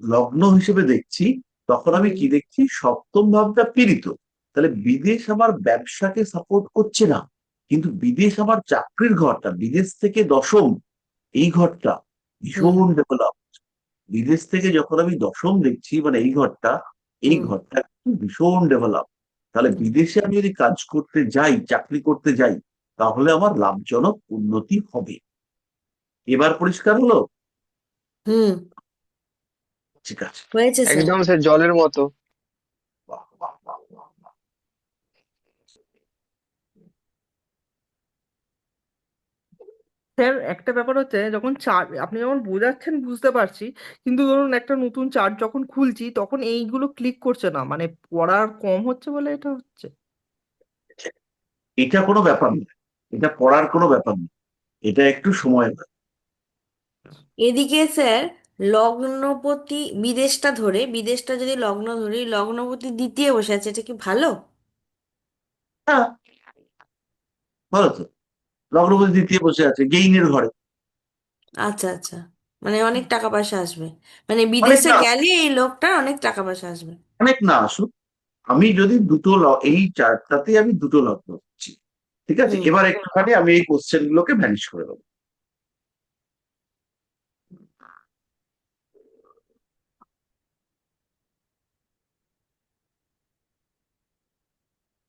লগ্ন হিসেবে দেখছি, তখন আমি কি দেখছি, সপ্তম ভাবটা পীড়িত। তাহলে বিদেশ আমার ব্যবসাকে সাপোর্ট করছে না, কিন্তু বিদেশ আমার চাকরির ঘরটা, বিদেশ থেকে দশম, এই ঘরটা হুম। ভীষণ ডেভেলপ। বিদেশ থেকে যখন আমি দশম দেখছি, মানে এই ঘরটা, এই হুম। ঘরটা কিন্তু ভীষণ ডেভেলপ। তাহলে বিদেশে আমি যদি কাজ করতে যাই, চাকরি করতে যাই, তাহলে আমার লাভজনক উন্নতি হবে। এবার পরিষ্কার হলো? হুম, ঠিক আছে। হয়েছে স্যার। একদম স্যার জলের মতো। বাহ, বাহ, বাহ, বাহ, বাহ। স্যার একটা ব্যাপার হচ্ছে, যখন চার্ট আপনি যখন বোঝাচ্ছেন বুঝতে পারছি, কিন্তু ধরুন একটা নতুন চার্ট যখন খুলছি তখন এইগুলো ক্লিক করছে না, মানে পড়ার কম হচ্ছে বলে এটা হচ্ছে। এটা কোনো ব্যাপার নয়, এটা পড়ার কোনো ব্যাপার নয়, এটা একটু সময় লাগে। এদিকে স্যার লগ্নপতি বিদেশটা যদি লগ্ন ধরি, লগ্নপতি দ্বিতীয় বসে আছে, এটা কি ভালো? হ্যাঁ, ভালো তো। লগ্নপতি দ্বিতীয় বসে আছে গেইনের ঘরে। আচ্ছা আচ্ছা, মানে অনেক টাকা পয়সা আসবে, মানে অনেক বিদেশে না, গেলে এই লোকটার অনেক টাকা পয়সা আসবে। অনেক না আসুক, আমি যদি এই চার্টটাতে আমি দুটো লগ্ন হচ্ছি, ঠিক আছে, হুম। এবার একটুখানি আমি এই কোশ্চেন গুলোকে ভ্যানিশ করে দেবো।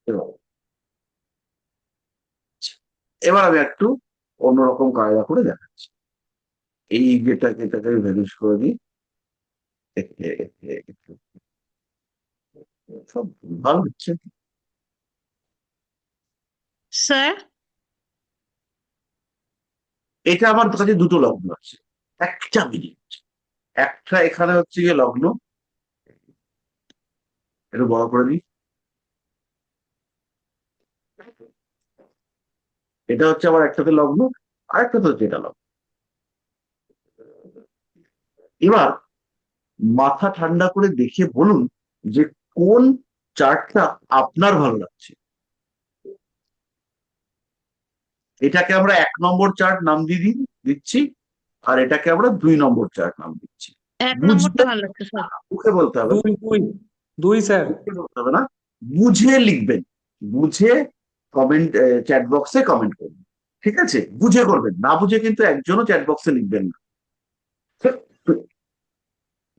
এবার এবার আমি একটু অন্যরকম কায়দা করে দেখাচ্ছি। এই এটাকে আমি ভ্যানিশ করে দিই। সব ভালো হচ্ছে। স্যার, এটা আমার কাছে দুটো লগ্ন আছে, একটা মিনিট, একটা এখানে হচ্ছে গিয়ে লগ্ন, একটু বড় করে দিই, এটা হচ্ছে আমার একটাতে লগ্ন, আরেকটাতে হচ্ছে এটা লগ্ন। এবার মাথা ঠান্ডা করে দেখে বলুন যে কোন চার্টটা আপনার ভালো লাগছে। এটাকে আমরা 1 নম্বর চার্ট নাম দিচ্ছি, আর এটাকে আমরা 2 নম্বর চার্ট নাম দিচ্ছি। 1 নম্বরটা বুঝতে ভালো লাগছে স্যার। মুখে বলতে হবে না, দুই দুই দুই স্যার। মুখে বলতে হবে না, বুঝে লিখবেন, বুঝে কমেন্ট, চ্যাট বক্সে কমেন্ট করবেন, ঠিক আছে, বুঝে করবেন, না বুঝে কিন্তু একজনও চ্যাট বক্সে লিখবেন না।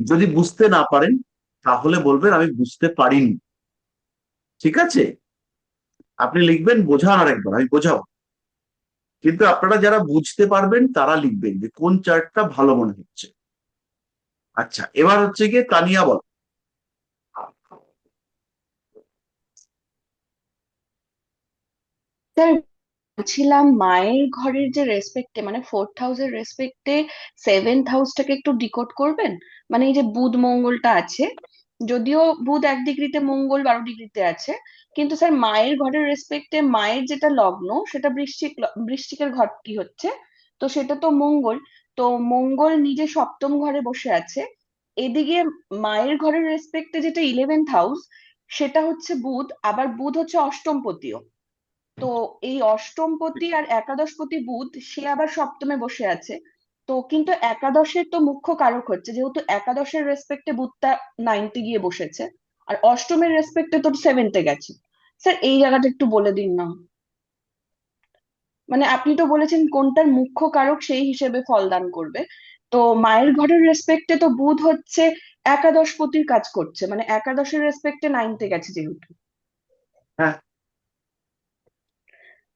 যদি বুঝতে না পারেন তাহলে বলবেন আমি বুঝতে পারিনি, ঠিক আছে, আপনি লিখবেন বোঝান আরেকবার, আমি বোঝাবো, কিন্তু আপনারা যারা বুঝতে পারবেন তারা লিখবেন যে কোন চার্টটা ভালো মনে হচ্ছে। আচ্ছা, এবার হচ্ছে গিয়ে তানিয়া বল। স্যার, বলছিলাম মায়ের ঘরের যে রেসপেক্টে, মানে 4th হাউসের রেসপেক্টে 7th হাউসটাকে একটু ডিকোড করবেন। মানে এই যে বুধ মঙ্গলটা আছে, যদিও বুধ 1 ডিগ্রিতে, মঙ্গল 12 ডিগ্রিতে আছে, কিন্তু স্যার মায়ের ঘরের রেসপেক্টে মায়ের যেটা লগ্ন সেটা বৃশ্চিকের ঘরটি হচ্ছে, তো সেটা তো মঙ্গল। তো মঙ্গল নিজে 7ম ঘরে বসে আছে। এদিকে মায়ের ঘরের রেসপেক্টে যেটা 11th হাউস, সেটা হচ্ছে বুধ, আবার বুধ হচ্ছে অষ্টমপতিও। তো এই অষ্টমপতি আর একাদশপতি বুধ সে আবার 7মে বসে আছে। তো কিন্তু একাদশের তো মুখ্য কারক হচ্ছে, যেহেতু একাদশের রেসপেক্টে বুধটা 9তে গিয়ে বসেছে, আর অষ্টমের রেসপেক্টে তো 7তে গেছে। স্যার এই জায়গাটা একটু বলে দিন না, মানে আপনি তো বলেছেন কোনটার মুখ্য কারক সেই হিসেবে ফলদান করবে। তো মায়ের ঘরের রেসপেক্টে তো বুধ হচ্ছে একাদশপতির কাজ করছে, মানে একাদশের রেসপেক্টে 9তে গেছে যেহেতু। হ্যাঁ,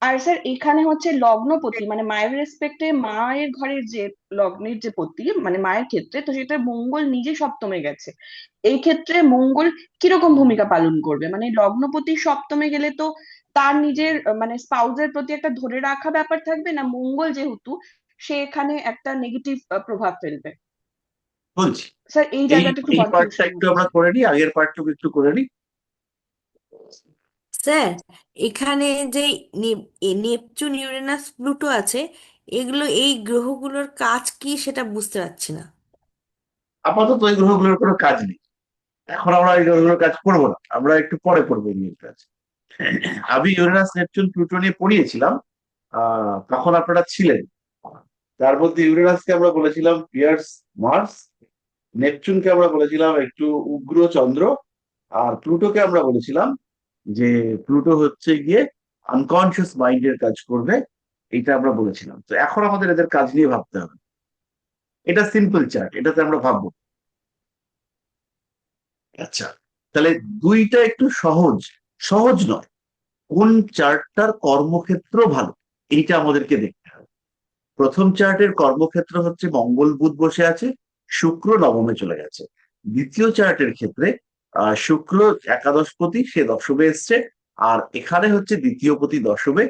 আর স্যার এখানে হচ্ছে লগ্নপতি, মানে মায়ের রেসপেক্টে মায়ের ঘরের যে লগ্নের যে পতি, মানে মায়ের ক্ষেত্রে, তো সেটা মঙ্গল নিজে 7মে গেছে। এই ক্ষেত্রে মঙ্গল কিরকম ভূমিকা পালন করবে? মানে লগ্নপতি 7মে গেলে তো তার নিজের মানে স্পাউজের প্রতি একটা ধরে রাখা ব্যাপার থাকবে না, মঙ্গল যেহেতু সে এখানে একটা নেগেটিভ প্রভাব ফেলবে। বলছি, স্যার এই এই জায়গাটা একটু এই পার্টটা কনফিউশন একটু হচ্ছে। আমরা করে নিই, আগের পার্টটুকু একটু করে নিই। স্যার এখানে যে নেপচুন, ইউরেনাস, প্লুটো আছে, এগুলো এই গ্রহগুলোর কাজ কি সেটা বুঝতে পারছি না। আপাতত ওই গ্রহগুলোর কোনো কাজ নেই, এখন আমরা এই গ্রহগুলোর কাজ করবো না, আমরা একটু পরে করবো এই নিয়ে কাজ। আমি ইউরেনাস নেপচুন প্লুটো নিয়ে পড়িয়েছিলাম, তখন আপনারা ছিলেন। তার মধ্যে ইউরেনাসকে আমরা বলেছিলাম পিয়ার্স মার্স, নেপচুনকে আমরা বলেছিলাম একটু উগ্র চন্দ্র, আর প্লুটোকে আমরা বলেছিলাম যে প্লুটো হচ্ছে গিয়ে আনকনসিয়াস মাইন্ডের কাজ করবে, এটা আমরা বলেছিলাম। তো এখন আমাদের এদের কাজ নিয়ে ভাবতে হবে। এটা সিম্পল চার্ট, এটাতে আমরা ভাববো। আচ্ছা, তাহলে দুইটা একটু সহজ, সহজ নয়, কোন চার্টটার কর্মক্ষেত্র ভালো এইটা আমাদেরকে দেখতে হবে। প্রথম চার্টের কর্মক্ষেত্র হচ্ছে মঙ্গল বুধ বসে আছে, শুক্র নবমে চলে গেছে। দ্বিতীয় চার্টের ক্ষেত্রে শুক্র একাদশপতি, সে দশমে এসছে, আর এখানে হচ্ছে দ্বিতীয় পতি দশমে।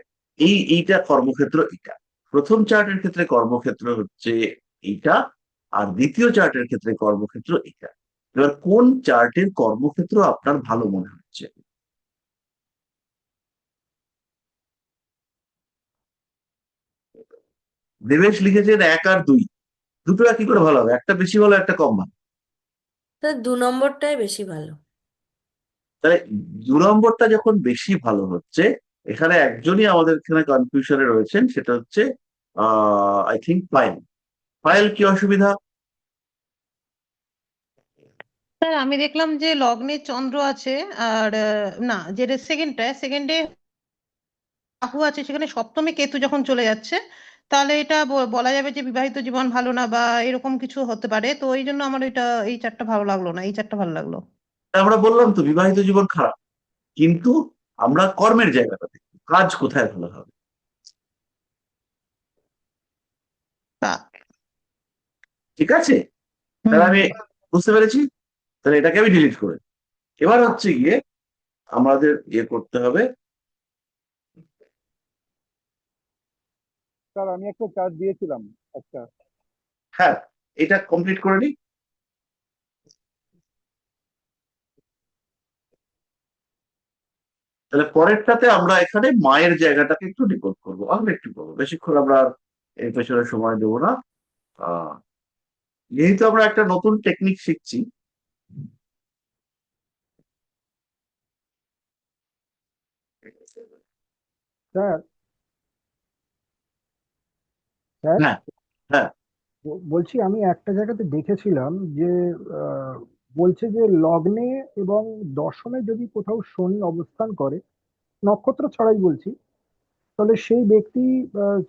এইটা কর্মক্ষেত্র এটা। প্রথম চার্টের ক্ষেত্রে কর্মক্ষেত্র হচ্ছে এইটা, আর দ্বিতীয় চার্টের ক্ষেত্রে কর্মক্ষেত্র এটা। এবার কোন চার্টের কর্মক্ষেত্র আপনার ভালো মনে হচ্ছে? দেবেশ লিখেছেন 1 আর 2, দুটো কি করে ভালো হবে? একটা বেশি ভালো, একটা কম ভালো। স্যার 2 নম্বরটাই বেশি ভালো। তাহলে 2 নম্বরটা যখন বেশি ভালো হচ্ছে, এখানে একজনই আমাদের এখানে কনফিউশনে রয়েছেন, সেটা হচ্ছে আই থিঙ্ক পায়েল। পায়েল, কি অসুবিধা? স্যার আমি দেখলাম যে লগ্নে চন্দ্র আছে, আর না, যেটা সেকেন্ডে রাহু আছে, সেখানে সপ্তমে কেতু যখন চলে যাচ্ছে, তাহলে এটা বলা যাবে যে বিবাহিত জীবন ভালো না বা এরকম কিছু হতে পারে। তো এই জন্য আমার এই চারটা ভালো লাগলো না, এই চারটা ভালো লাগলো। আমরা বললাম তো বিবাহিত জীবন খারাপ, কিন্তু আমরা কর্মের জায়গাটা দেখি, কাজ কোথায় ভালো হবে। তা- ঠিক আছে, তাহলে আমি বুঝতে পেরেছি। তাহলে এটাকে আমি ডিলিট করে, এবার হচ্ছে গিয়ে আমাদের করতে হবে। স্যার আমি একটা চার্ট দিয়েছিলাম একটা। হ্যাঁ, এটা কমপ্লিট করে নিই। তাহলে পরেরটাতে আমরা এখানে মায়ের জায়গাটাকে একটু ডিকোড করবো, আমরা একটু করবো, বেশিক্ষণ আমরা আর এর পেছনে সময় দেবো না। আহ যেহেতু আমরা একটা নতুন টেকনিক শিখছি, স্যার স্যার হ্যাঁ হ্যাঁ, বলছি আমি একটা জায়গাতে দেখেছিলাম যে বলছে যে লগ্নে এবং দশমে যদি কোথাও শনি অবস্থান করে, নক্ষত্র ছাড়াই বলছি, তাহলে সেই ব্যক্তি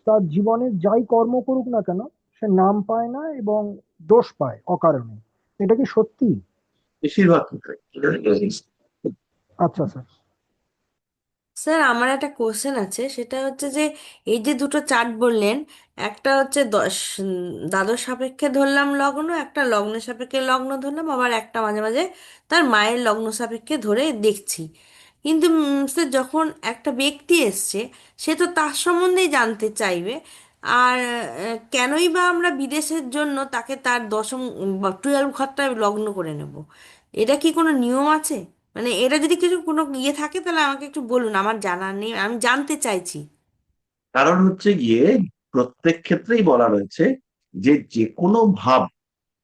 তার জীবনে যাই কর্ম করুক না কেন, সে নাম পায় না এবং দোষ পায় অকারণে। এটা কি সত্যি? বেশিরভাগ ক্ষেত্রে। আচ্ছা স্যার। স্যার আমার একটা কোশ্চেন আছে, সেটা হচ্ছে যে এই যে দুটো চার্ট বললেন, একটা হচ্ছে দ্বাদশ সাপেক্ষে ধরলাম লগ্ন, একটা লগ্ন সাপেক্ষে লগ্ন ধরলাম, আবার একটা মাঝে মাঝে তার মায়ের লগ্ন সাপেক্ষে ধরে দেখছি। কিন্তু স্যার যখন একটা ব্যক্তি এসছে, সে তো তার সম্বন্ধেই জানতে চাইবে। আর কেনই বা আমরা বিদেশের জন্য তাকে তার দশম বা 12 ঘরটা লগ্ন করে নেব? এটা কি কোনো নিয়ম আছে? মানে এটা যদি কিছু কোনো ইয়ে থাকে তাহলে আমাকে একটু বলুন, আমার জানা নেই, আমি জানতে চাইছি। কারণ হচ্ছে গিয়ে প্রত্যেক ক্ষেত্রেই বলা রয়েছে যে যে কোনো ভাব,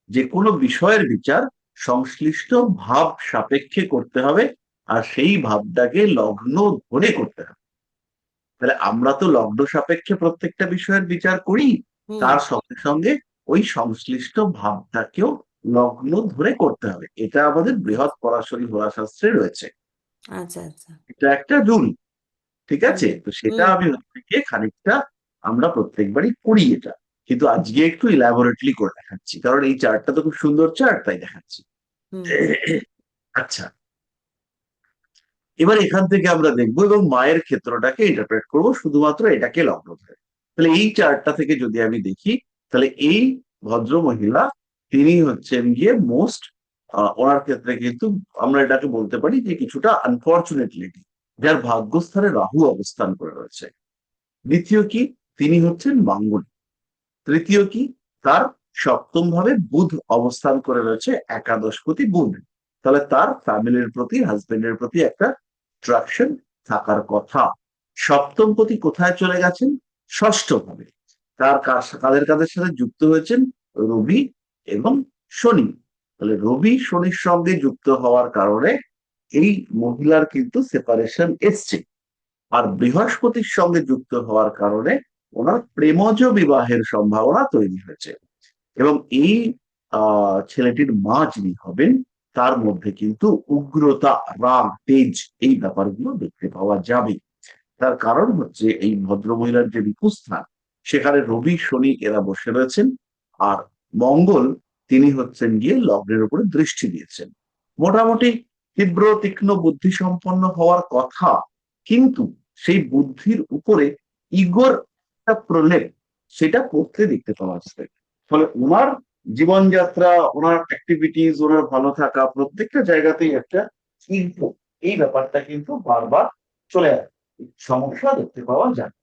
যে কোনো বিষয়ের বিচার সংশ্লিষ্ট ভাব সাপেক্ষে করতে হবে, আর সেই ভাবটাকে লগ্ন ধরে করতে হবে। তাহলে আমরা তো লগ্ন সাপেক্ষে প্রত্যেকটা বিষয়ের বিচার করি, হুম। তার সঙ্গে সঙ্গে ওই সংশ্লিষ্ট ভাবটাকেও লগ্ন ধরে করতে হবে। এটা আমাদের বৃহৎ পরাশরী হোরাশাস্ত্রে রয়েছে, আচ্ছা আচ্ছা। এটা একটা রুল। ঠিক হুম আছে, তো সেটা হুম আমি থেকে খানিকটা আমরা প্রত্যেকবারই করি এটা, কিন্তু আজকে একটু ইলাবোরেটলি করে দেখাচ্ছি, কারণ এই চার্টটা তো খুব সুন্দর চার্ট, তাই দেখাচ্ছি। হুম আচ্ছা, এবার এখান থেকে আমরা দেখবো এবং মায়ের ক্ষেত্রটাকে ইন্টারপ্রেট করব শুধুমাত্র এটাকে লগ্ন ধরে। তাহলে এই চার্টটা থেকে যদি আমি দেখি, তাহলে এই ভদ্র মহিলা, তিনি হচ্ছেন গিয়ে মোস্ট, ওনার ক্ষেত্রে কিন্তু আমরা এটাকে বলতে পারি যে কিছুটা আনফর্চুনেটলি যার ভাগ্যস্থানে রাহু অবস্থান করে রয়েছে। দ্বিতীয় কি, তিনি হচ্ছেন মাঙ্গল। তৃতীয় কি, তার সপ্তম ভাবে বুধ অবস্থান করে রয়েছে, একাদশপতি বুধ। তাহলে তার ফ্যামিলির প্রতি, হাজবেন্ডের প্রতি একটা অ্যাট্রাকশন থাকার কথা। সপ্তম পতি কোথায় চলে গেছেন? ষষ্ঠ ভাবে। তার কাদের কাদের সাথে যুক্ত হয়েছেন? রবি এবং শনি। তাহলে রবি শনির সঙ্গে যুক্ত হওয়ার কারণে এই মহিলার কিন্তু সেপারেশন এসছে, আর বৃহস্পতির সঙ্গে যুক্ত হওয়ার কারণে ওনার প্রেমজ বিবাহের সম্ভাবনা তৈরি হয়েছে। এবং এই ছেলেটির মা যিনি হবেন, তার মধ্যে কিন্তু উগ্রতা, রাগ, তেজ, এই ব্যাপারগুলো দেখতে পাওয়া যাবে। তার কারণ হচ্ছে এই ভদ্রমহিলার যে রিপুস্থান, সেখানে রবি শনি এরা বসে রয়েছেন, আর মঙ্গল তিনি হচ্ছেন গিয়ে লগ্নের উপরে দৃষ্টি দিয়েছেন। মোটামুটি তীব্র তীক্ষ্ণ বুদ্ধি সম্পন্ন হওয়ার কথা, কিন্তু সেই বুদ্ধির উপরে ইগোর একটা প্রলেপ, সেটা পড়তে দেখতে পাওয়া যাচ্ছে। ফলে ওনার জীবনযাত্রা, ওনার অ্যাক্টিভিটিস, ওনার ভালো থাকা, প্রত্যেকটা জায়গাতেই একটা কিন্তু এই ব্যাপারটা কিন্তু বারবার চলে আসে, সমস্যা দেখতে পাওয়া যায়।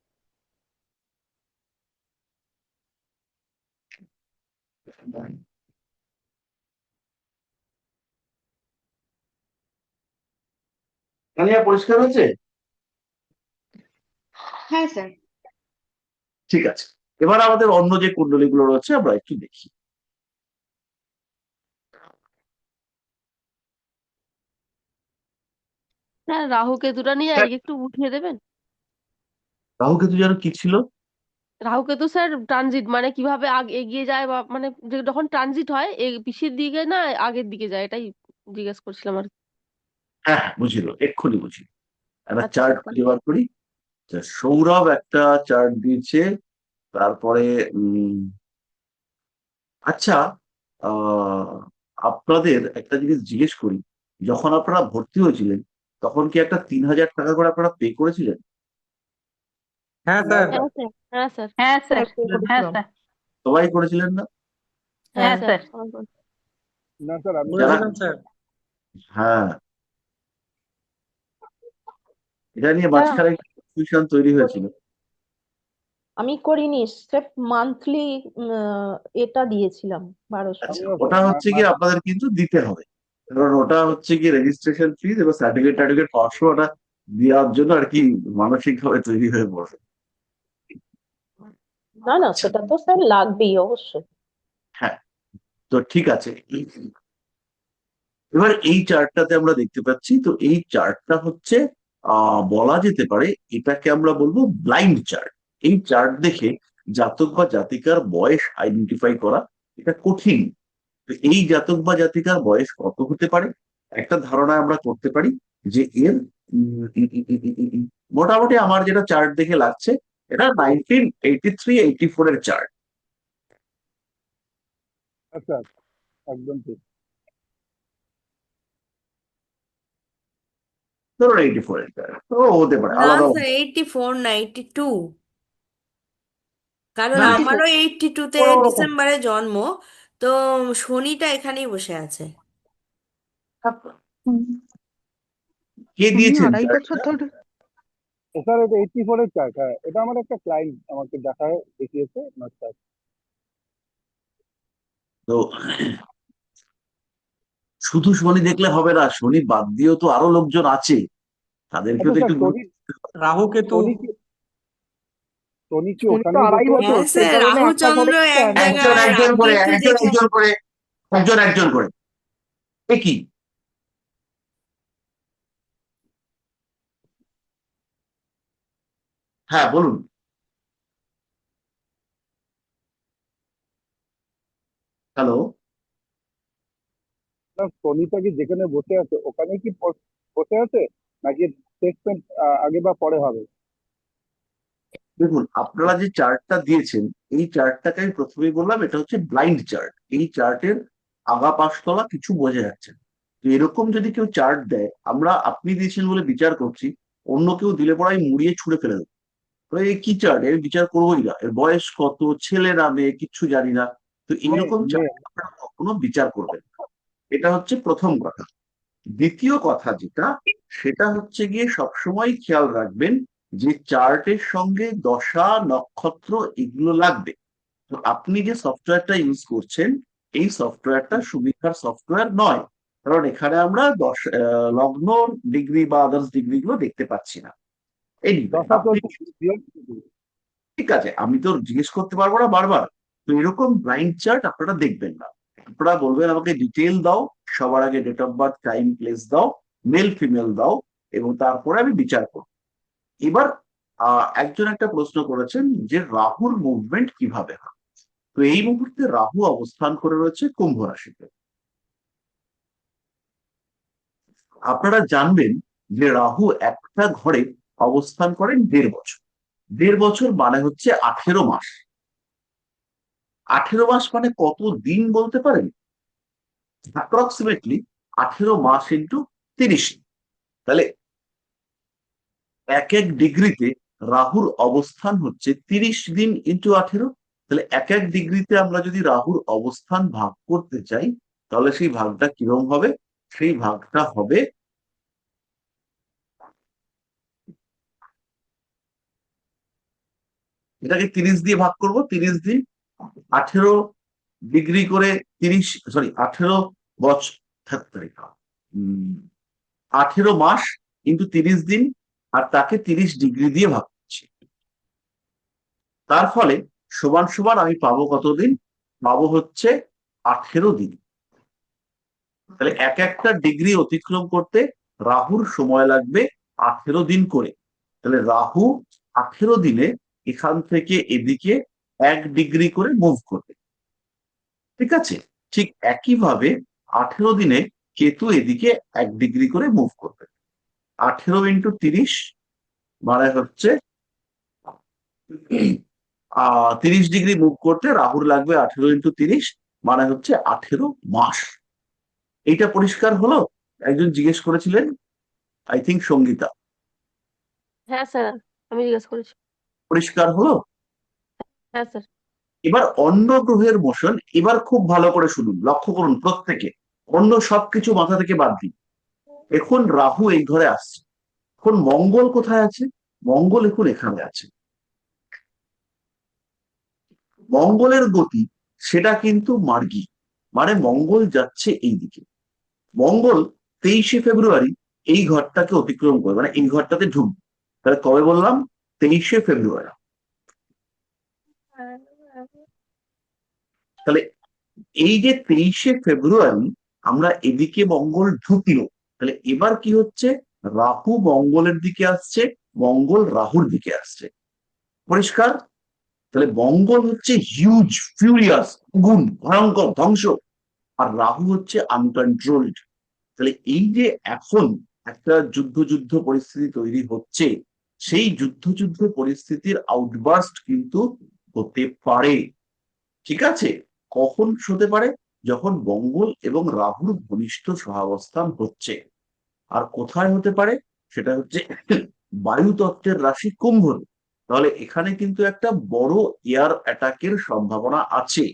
তানিয়া, পরিষ্কার হয়েছে? হ্যাঁ স্যার। ঠিক আছে, এবার আমাদের অন্য যে কুণ্ডলীগুলো রয়েছে আমরা একটু দেখি। স্যার রাহু কেতুটা নিয়ে আজকে একটু বুঝিয়ে দেবেন? রাহু কেতু যেন কি ছিল? রাহু কেতু স্যার ট্রানজিট মানে কিভাবে আগে এগিয়ে যায়, বা মানে যখন ট্রানজিট হয় পিছের দিকে না আগের দিকে যায়, এটাই জিজ্ঞেস করছিলাম আর কি। হ্যাঁ হ্যাঁ, বুঝিল, এক্ষুনি বুঝি। একটা আচ্ছা চার্ট স্যার, খুঁজে বার করি। সৌরভ একটা চার্ট দিয়েছে। তারপরে আচ্ছা, আহ আপনাদের একটা জিনিস জিজ্ঞেস করি, যখন আপনারা ভর্তি হয়েছিলেন তখন কি একটা 3,000 টাকা করে আপনারা পে করেছিলেন? হ্যাঁ স্যার। হ্যাঁ স্যার, হ্যাঁ স্যার, হ্যাঁ স্যার, pay হ্যাঁ করেছিলাম। স্যার, সবাই করেছিলেন না? হ্যাঁ হ্যাঁ স্যার, স্যার। না স্যার, আমি যারা, করেছিলাম স্যার। হ্যাঁ, এটা নিয়ে স্যার মাঝখানে একটা কনফিউশন তৈরি হয়েছিল। আমি করিনি, স্রেফ মান্থলি এটা দিয়েছিলাম 1200। আচ্ছা, আমিও ওটা স্যার হচ্ছে কি আপনাদের কিন্তু দিতে হবে, কারণ ওটা হচ্ছে কি রেজিস্ট্রেশন ফিজ এবং সার্টিফিকেট টার্টিফিকেট পাওয়ার সময় ওটা দেওয়ার জন্য আর কি মানসিক ভাবে তৈরি হয়ে পড়ে। না না, আচ্ছা, সেটা তো স্যার লাগবেই অবশ্যই। হ্যাঁ, তো ঠিক আছে। এবার এই চার্টটাতে আমরা দেখতে পাচ্ছি, তো এই চার্টটা হচ্ছে বলা যেতে পারে এটাকে আমরা বলবো ব্লাইন্ড চার্ট। এই চার্ট দেখে জাতক বা জাতিকার বয়স আইডেন্টিফাই করা এটা কঠিন। তো এই জাতক বা জাতিকার বয়স কত হতে পারে একটা ধারণা আমরা করতে পারি, যে এর মোটামুটি আমার যেটা চার্ট দেখে লাগছে, এটা 1983-84 এর চার্ট। স্যার একদম ঠিক। ধরুন 84 এর চার্ট, তো হতে পারে না আলাদা। স্যার, 84 না, 82। কারণ না, আমারও 82-তে ওরকম ডিসেম্বরে জন্ম। তো শনিটা এখানেই বসে আছে। কে উনি দিয়েছেন 2.5 বছর চার্টটা? ধরে। স্যার এটা 84 এর চার্ট। হ্যাঁ, এটা আমার একটা ক্লায়েন্ট আমাকে দেখিয়েছে ওনার চার্ট। তো শুধু শনি দেখলে হবে না, শনি বাদ দিয়েও তো আরো লোকজন আছে, তাদেরকেও আচ্ছা তো স্যার, একটু শনি রাহু কেতু। শনি কি শনি কি শনি তো ওখানেই বসে 2.5 আছে? বছর, হ্যাঁ সেই স্যার, কারণে রাহু একটা চন্দ্র ঘরে এক একজন জায়গায়, একজন করে, রাহুকেতু একজন যেখানে। একজন করে, একজন একজন করে। এ কি? হ্যাঁ বলুন। হ্যালো? স্যার শনিটা কি যেখানে বসে আছে ওখানে কি বসে আছে, নাকি প্লেসমেন্ট আগে বা পরে হবে? দেখুন, আপনারা যে চার্টটা দিয়েছেন, এই চার্টটাকে আমি প্রথমেই বললাম এটা হচ্ছে ব্লাইন্ড চার্ট। এই চার্টের আগা পাশতলা কিছু বোঝা যাচ্ছে না। তো এরকম যদি কেউ চার্ট দেয়, আমরা আপনি দিয়েছেন বলে বিচার করছি, অন্য কেউ দিলে পরে আমি মুড়িয়ে ছুঁড়ে ফেলে দেবো। তো এই কি চার্ট, এর বিচার করবোই না, এর বয়স কত, ছেলে না মেয়ে কিচ্ছু জানি না। তো মেয়ে এইরকম মেয়ে। চার্ট আপনারা কখনো বিচার করবেন না। এটা হচ্ছে প্রথম কথা। দ্বিতীয় কথা যেটা, সেটা হচ্ছে গিয়ে সবসময় খেয়াল রাখবেন যে চার্টের সঙ্গে দশা নক্ষত্র এগুলো লাগবে। তো আপনি যে সফটওয়্যারটা ইউজ করছেন, এই সফটওয়্যারটা সুবিধার সফটওয়্যার নয়, কারণ এখানে আমরা লগ্ন ডিগ্রি বা আদার্স ডিগ্রি গুলো দেখতে পাচ্ছি না। এই দশা আপনি, চলছে। ঠিক আছে, আমি তো জিজ্ঞেস করতে পারবো না বারবার। তো এরকম ব্লাইন্ড চার্ট আপনারা দেখবেন না। আপনারা বলবেন আমাকে ডিটেল দাও, সবার আগে date of birth, time, place দাও, মেল ফিমেল দাও, এবং তারপরে আমি বিচার করব। এবার একজন একটা প্রশ্ন করেছেন যে রাহুর মুভমেন্ট কিভাবে হয়। তো এই মুহূর্তে রাহু অবস্থান করে রয়েছে কুম্ভ রাশিতে। আপনারা জানবেন যে রাহু একটা ঘরে অবস্থান করেন 1.5 বছর। 1.5 বছর মানে হচ্ছে 18 মাস। 18 মাস মানে কত দিন বলতে পারেন? অ্যাপ্রক্সিমেটলি 18 মাস ইন্টু 30। তাহলে এক এক ডিগ্রিতে রাহুর অবস্থান হচ্ছে 30 দিন ইন্টু 18, তাহলে এক এক ডিগ্রিতে আমরা যদি রাহুর অবস্থান ভাগ করতে চাই, তাহলে সেই ভাগটা কিরকম হবে? সেই ভাগটা হবে, এটাকে 30 দিয়ে ভাগ করব। 30 দিন 18 ডিগ্রি করে, 18 বছর, 18 মাস ইন্টু 30 দিন, আর তাকে 30 ডিগ্রি দিয়ে ভাগ করছি। তার ফলে সমান সমান আমি পাবো কতদিন? পাবো হচ্ছে 18 দিন। তাহলে এক একটা ডিগ্রি অতিক্রম করতে রাহুর সময় লাগবে 18 দিন করে। তাহলে রাহু 18 দিনে এখান থেকে এদিকে 1 ডিগ্রি করে মুভ করবে। ঠিক আছে? ঠিক একইভাবে 18 দিনে কেতু এদিকে 1 ডিগ্রি করে মুভ করবে। 18 ইন্টু 30 মানে হচ্ছে 30 ডিগ্রি মুভ করতে রাহুর লাগবে 18 ইন্টু 30 মানে হচ্ছে 18 মাস। এইটা পরিষ্কার হলো? একজন জিজ্ঞেস করেছিলেন, আই থিঙ্ক সঙ্গীতা। হ্যাঁ স্যার, আমি জিজ্ঞেস করেছি। পরিষ্কার হলো? হ্যাঁ স্যার। এবার অন্য গ্রহের মোশন, এবার খুব ভালো করে শুনুন, লক্ষ্য করুন প্রত্যেকে, অন্য সবকিছু মাথা থেকে বাদ দিন। এখন রাহু এই ঘরে আসছে, এখন মঙ্গল কোথায় আছে? মঙ্গল এখন এখানে আছে। মঙ্গলের গতি সেটা কিন্তু মার্গী, মানে মঙ্গল যাচ্ছে এই দিকে। মঙ্গল 23শে ফেব্রুয়ারি এই ঘরটাকে অতিক্রম করে, মানে এই ঘরটাতে ঢুকবে। তাহলে কবে বললাম? 23শে ফেব্রুয়ারি। তাহলে এই যে 23শে ফেব্রুয়ারি আমরা এদিকে মঙ্গল ঢুকলো, তাহলে এবার কি হচ্ছে? রাহু মঙ্গলের দিকে আসছে, মঙ্গল রাহুর দিকে আসছে। পরিষ্কার? তাহলে মঙ্গল হচ্ছে হিউজ, ফিউরিয়াস, আগুন, ভয়ঙ্কর, ধ্বংস, আর রাহু হচ্ছে আনকন্ট্রোলড। তাহলে এই যে এখন একটা যুদ্ধ পরিস্থিতি তৈরি হচ্ছে, সেই যুদ্ধ পরিস্থিতির আউটবার্স্ট কিন্তু হতে পারে। ঠিক আছে? কখন হতে পারে? যখন মঙ্গল এবং রাহুর ঘনিষ্ঠ সহাবস্থান হচ্ছে। আর কোথায় হতে পারে? সেটা হচ্ছে বায়ুতত্ত্বের রাশি কুম্ভ। তাহলে এখানে কিন্তু একটা বড় এয়ার অ্যাটাকের সম্ভাবনা আছে।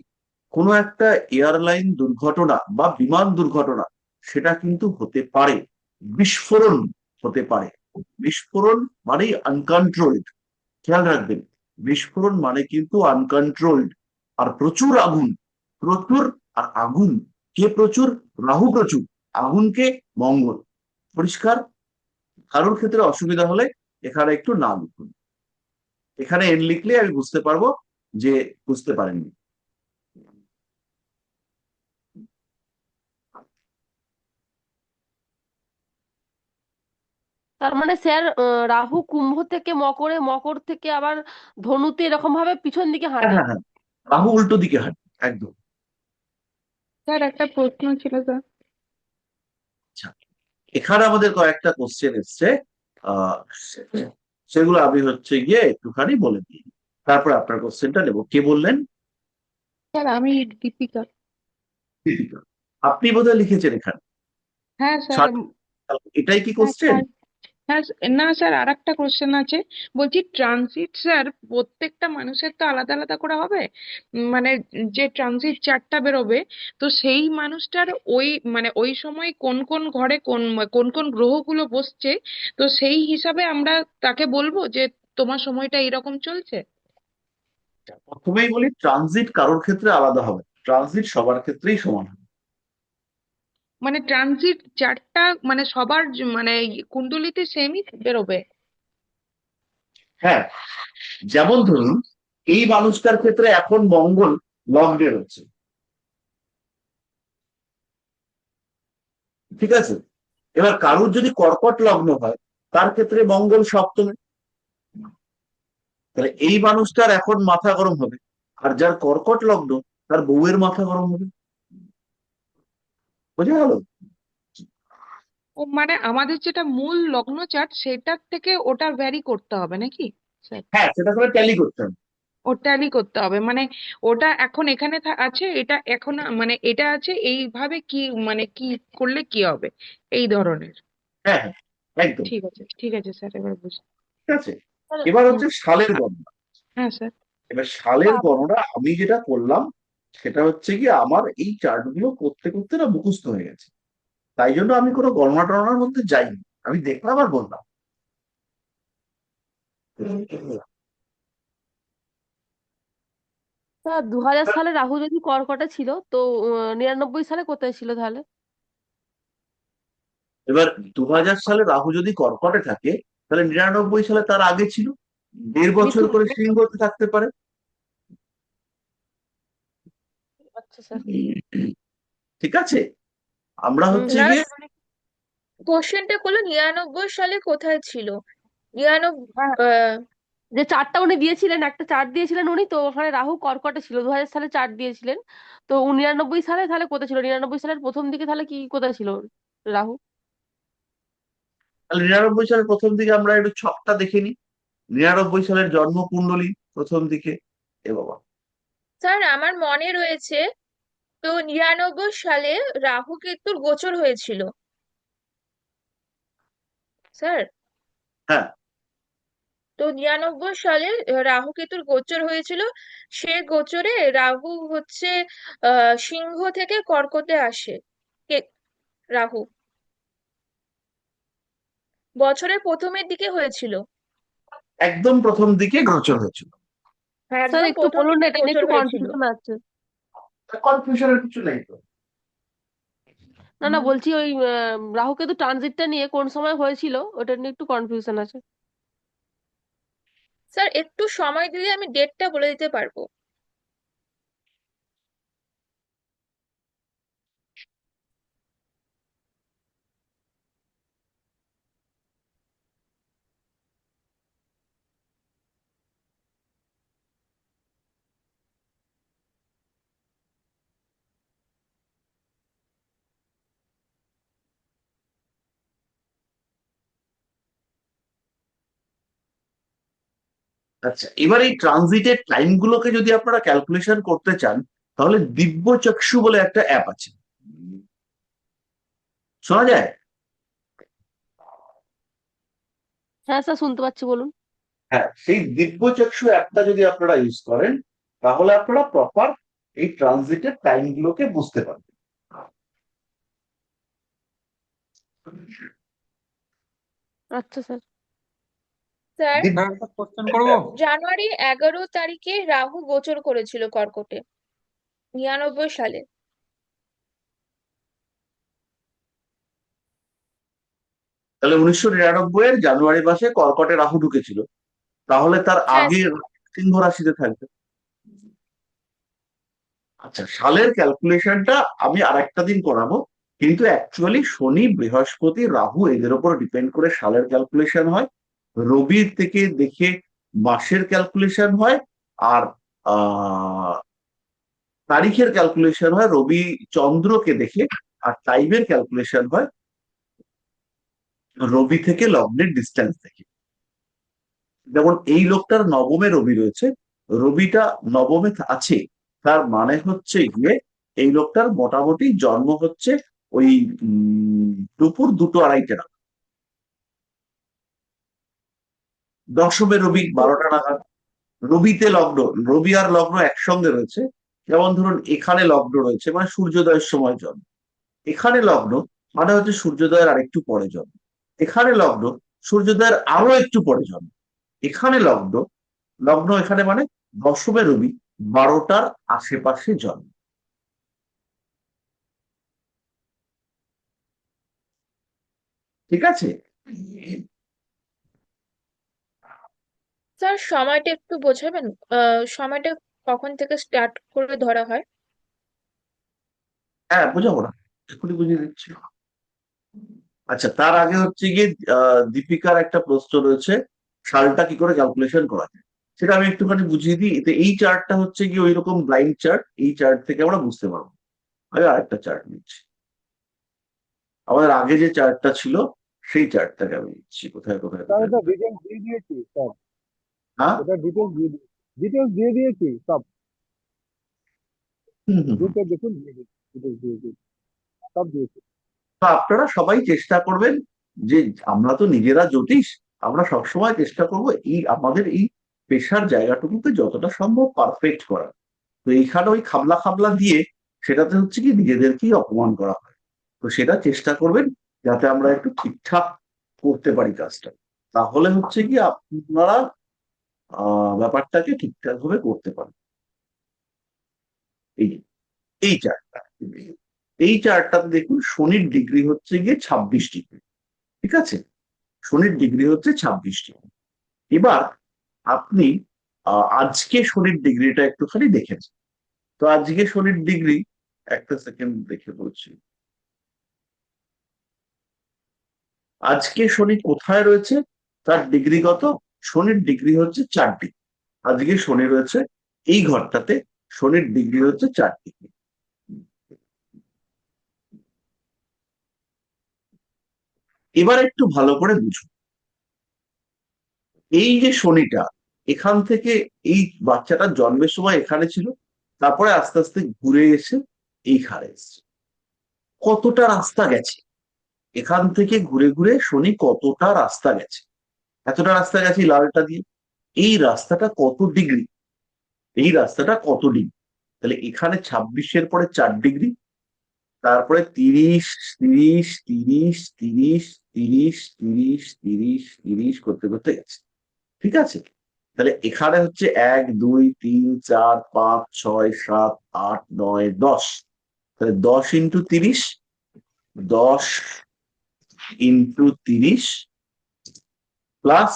কোনো একটা এয়ারলাইন দুর্ঘটনা বা বিমান দুর্ঘটনা সেটা কিন্তু হতে পারে। বিস্ফোরণ হতে পারে। বিস্ফোরণ মানেই আনকন্ট্রোলড, খেয়াল রাখবেন। বিস্ফোরণ মানে কিন্তু আনকন্ট্রোলড। আর প্রচুর আগুন, প্রচুর, আর আগুন কে প্রচুর? রাহু প্রচুর, আগুনকে মঙ্গল। পরিষ্কার? কারোর ক্ষেত্রে অসুবিধা হলে এখানে একটু না লিখুন, এখানে এন লিখলে আমি বুঝতে পারবো যে বুঝতে পারেননি। তার মানে স্যার রাহু কুম্ভ থেকে মকরে, মকর থেকে আবার ধনুতে, এরকম ভাবে পিছন দিকে হ্যাঁ হাঁটে। হ্যাঁ হ্যাঁ, রাহু উল্টো দিকে হাঁটে একদম। স্যার একটা প্রশ্ন ছিল স্যার। আচ্ছা, এখানে আমাদের কয়েকটা কোশ্চেন এসছে, আহ সেগুলো আমি হচ্ছে গিয়ে একটুখানি বলে দিই, তারপর আপনার কোশ্চেনটা নেবো। কে বললেন? স্যার আমি দীপিকা। দীপিকা। আপনি বোধহয় লিখেছেন এখানে হ্যাঁ স্যার। 60, এটাই কি হ্যাঁ কোশ্চেন? স্যার। হ্যাঁ না স্যার, আর একটা কোশ্চেন আছে। বলছি ট্রানজিট স্যার প্রত্যেকটা মানুষের তো আলাদা আলাদা করে হবে। মানে যে ট্রানজিট চার্টটা বেরোবে, তো সেই মানুষটার ওই মানে ওই সময় কোন কোন ঘরে কোন কোন কোন গ্রহগুলো বসছে, তো সেই হিসাবে আমরা তাকে বলবো যে তোমার সময়টা এরকম চলছে। প্রথমেই বলি, ট্রানজিট কারোর ক্ষেত্রে আলাদা হবে, ট্রানজিট সবার ক্ষেত্রেই সমান হবে। মানে ট্রানজিট চার্টটা মানে সবার মানে কুণ্ডলিতে সেমই বেরোবে। হ্যাঁ, যেমন ধরুন এই মানুষটার ক্ষেত্রে এখন মঙ্গল লগ্নে রয়েছে, ঠিক আছে? এবার কারুর যদি কর্কট লগ্ন হয়, তার ক্ষেত্রে মঙ্গল সপ্তমে, তাহলে এই মানুষটার এখন মাথা গরম হবে। আর যার কর্কট লগ্ন, তার বউয়ের মাথা গরম হবে। বোঝা গেল? ও মানে আমাদের যেটা মূল লগ্ন চার্ট সেটার থেকে ওটা ভ্যারি করতে হবে নাকি স্যার? হ্যাঁ, সেটা করে ট্যালি করতে হবে। ও ট্যালি করতে হবে মানে ওটা এখন এখানে আছে, এটা এখন মানে এটা আছে এইভাবে কি মানে কি করলে কি হবে এই ধরনের। হ্যাঁ হ্যাঁ, একদম ঠিক আছে, ঠিক আছে স্যার, এবার বুঝছি। ঠিক আছে। এবার হচ্ছে সালের গণনা। হ্যাঁ স্যার। এবার সালের গণনা আমি যেটা করলাম সেটা হচ্ছে কি আমার এই চার্ট গুলো করতে করতে না মুখস্থ হয়ে গেছে, তাই জন্য আমি কোনো গণনা টণনার মধ্যে যাইনি, আমি দেখলাম আর বললাম। তা 2000 সালে রাহু যদি কর্কটে ছিল তো 99 সালে কোথায় ছিল তাহলে? এবার 2000 সালে রাহু যদি কর্কটে থাকে তাহলে 99 সালে তার আগে ছিল, 1.5 বছর মিথুন। করে সিংহতে থাকতে পারে। আচ্ছা স্যার। ঠিক আছে, আমরা হচ্ছে হুম। না, গিয়ে কোশ্চেনটা করলো 99 সালে কোথায় ছিল? 99 হ্যাঁ, যে চারটা উনি দিয়েছিলেন, একটা চার্ট দিয়েছিলেন উনি, তো ওখানে রাহু কর্কটে ছিল, 2000 সালে চার্ট দিয়েছিলেন। তো 99 সালে তাহলে কোথায় ছিল? 99 সালের প্রথম দিকে তাহলে কি কোথায় ছিল রাহু? তাহলে 99 সালের প্রথম দিকে আমরা একটু ছকটা দেখে নিই। 99 সালের জন্ম কুণ্ডলী প্রথম দিকে, এ বাবা। স্যার আমার মনে রয়েছে, তো 99 সালে রাহু কেতুর গোচর হয়েছিল স্যার। হ্যাঁ, তো 99 সালে রাহু কেতুর গোচর হয়েছিল। সে গোচরে রাহু হচ্ছে সিংহ থেকে কর্কটে আসে। রাহু বছরের প্রথমের দিকে হয়েছিল। একদম প্রথম দিকে গোচর হয়েছিল। হ্যাঁ, স্যার একদম একটু প্রথম বলুন না, দিকে এটা নিয়ে গোচর একটু হয়েছিল। কনফিউশন আছে। কনফিউশনের কিছু নেই তো। না না, বলছি ওই রাহু কেতু ট্রানজিটটা নিয়ে কোন সময় হয়েছিল ওটা নিয়ে একটু কনফিউশন আছে। স্যার একটু সময় দিলে আমি ডেটটা বলে দিতে পারবো। আচ্ছা, এবার এই ট্রানজিটের টাইম গুলোকে যদি আপনারা ক্যালকুলেশন করতে চান তাহলে দিব্য চক্ষু বলে একটা অ্যাপ আছে, শোনা যায়? হ্যাঁ স্যার, শুনতে পাচ্ছি, বলুন। হ্যাঁ, সেই দিব্য চক্ষু অ্যাপটা যদি আপনারা ইউজ করেন তাহলে আপনারা প্রপার এই ট্রানজিটের টাইম গুলোকে বুঝতে পারবেন। আচ্ছা স্যার। স্যার স্যার একটা কোশ্চেন করবো? জানুয়ারি 11 তারিখে রাহু গোচর করেছিল কর্কটে 99 সালে। তাহলে 1999-এর জানুয়ারি মাসে কর্কটে রাহু ঢুকেছিল, তাহলে তার হ্যাঁ আগে সিংহ রাশিতে থাকবে। আচ্ছা, সালের ক্যালকুলেশনটা আমি আরেকটা দিন করাবো, কিন্তু অ্যাকচুয়ালি শনি, বৃহস্পতি, রাহু এদের উপর ডিপেন্ড করে সালের ক্যালকুলেশন হয়। রবির থেকে দেখে মাসের ক্যালকুলেশন হয়, আর তারিখের ক্যালকুলেশন হয় রবি চন্দ্রকে দেখে, আর টাইমের ক্যালকুলেশন হয় রবি থেকে লগ্নের ডিস্টেন্স দেখে। যেমন এই লোকটার নবমে রবি রয়েছে, রবিটা নবমে আছে, তার মানে হচ্ছে গিয়ে এই লোকটার মোটামুটি জন্ম হচ্ছে ওই দুপুর 2-2:30 নাগাদ। দশমে রবি 12টা নাগাদ। রবিতে লগ্ন, রবি আর লগ্ন একসঙ্গে রয়েছে। যেমন ধরুন এখানে লগ্ন রয়েছে মানে সূর্যোদয়ের সময় জন্ম, এখানে লগ্ন মানে হচ্ছে সূর্যোদয়ের আরেকটু পরে জন্ম, এখানে লগ্ন সূর্যোদয়ের আরো একটু পরে জন্ম, এখানে লগ্ন, লগ্ন এখানে মানে দশমে রবি 12টার আশেপাশে জন্ম। ঠিক আছে? স্যার সময়টা একটু বোঝাবেন, সময়টা কখন থেকে স্টার্ট করে ধরা হয়? হ্যাঁ, বোঝাবো না, এক্ষুনি বুঝিয়ে দিচ্ছি। আচ্ছা, তার আগে হচ্ছে গিয়ে দীপিকার একটা প্রশ্ন রয়েছে, সালটা কি করে ক্যালকুলেশন করা যায় সেটা আমি একটুখানি বুঝিয়ে দিই। এতে এই চার্টটা হচ্ছে গিয়ে ওই রকম ব্লাইন্ড চার্ট, এই চার্ট থেকে আমরা বুঝতে পারবো। আমি আরেকটা চার্ট নিচ্ছি, আমাদের আগে যে চার্টটা ছিল সেই চার্টটাকে আমি নিচ্ছি। কোথায় কোথায় স্যার কোথায় এটা কোথায় ডিটেলস দিয়ে দিয়েছি স্যার, হ্যাঁ, এটা ডিটেলস দিয়ে দিয়েছি সব, হুম হুম হুম। গ্রুপে দেখুন দিয়ে দিয়েছি, ডিটেলস দিয়ে দিয়েছি, সব দিয়েছি। তো আপনারা সবাই চেষ্টা করবেন যে, আমরা তো নিজেরা জ্যোতিষ, আমরা সবসময় চেষ্টা করব এই আমাদের এই পেশার জায়গাটুকুকে যতটা সম্ভব পারফেক্ট করা। তো এইখানে ওই খাবলা খাবলা দিয়ে সেটাতে হচ্ছে কি নিজেদেরকেই অপমান করা হয়। তো সেটা চেষ্টা করবেন যাতে আমরা একটু ঠিকঠাক করতে পারি কাজটা, তাহলে হচ্ছে কি আপনারা ব্যাপারটাকে ঠিকঠাক ভাবে করতে পারেন। এই এই চার্টটা, এই চার্টটাতে দেখুন শনির ডিগ্রি হচ্ছে গিয়ে 26 ডিগ্রি। ঠিক আছে, শনির ডিগ্রি হচ্ছে 26 ডিগ্রি। এবার আপনি আজকে শনির ডিগ্রিটা একটুখানি দেখেছেন। তো আজকে শনির ডিগ্রি, একটা সেকেন্ড দেখে বলছি, আজকে শনি কোথায় রয়েছে, তার ডিগ্রি কত? শনির ডিগ্রি হচ্ছে 4 ডিগ্রি। আজকে শনি রয়েছে এই ঘরটাতে, শনির ডিগ্রি হচ্ছে 4 ডিগ্রি। এবার একটু ভালো করে বুঝুন, এই যে শনিটা এখান থেকে, এই বাচ্চাটার জন্মের সময় এখানে ছিল, তারপরে আস্তে আস্তে ঘুরে এসে এইখানে এসছে। কতটা রাস্তা গেছে এখান থেকে ঘুরে ঘুরে শনি, কতটা রাস্তা গেছে? এতটা রাস্তা গেছে এই লালটা দিয়ে। এই রাস্তাটা কত ডিগ্রি? এই রাস্তাটা কত ডিগ্রি? তাহলে এখানে 26-এর পরে 4 ডিগ্রি, তারপরে 30, 30, 30, 30, 30, 30, 30, 30 করতে করতে গেছে। ঠিক আছে, তাহলে এখানে হচ্ছে 1, 2, 3, 4, 5, 6, 7, 8, 9, 10। তাহলে 10 ইন্টু 30, 10 ইন্টু 30 প্লাস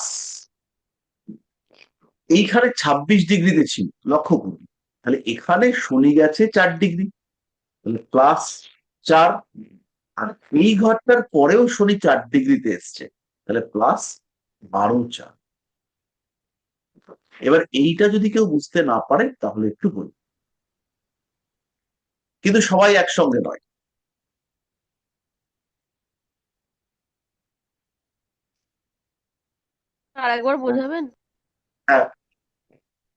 এইখানে 26 ডিগ্রিতে ছিল, লক্ষ্য করুন। তাহলে এখানে শনি গেছে 4 ডিগ্রি, তাহলে প্লাস 4। আর এই ঘরটার পরেও শনি 4 ডিগ্রিতে এসছে, তাহলে প্লাস 12, 4। এবার এইটা যদি কেউ বুঝতে না পারে তাহলে একটু বলুন, কিন্তু সবাই একসঙ্গে নয়। আর একবার বোঝাবেন? হ্যাঁ,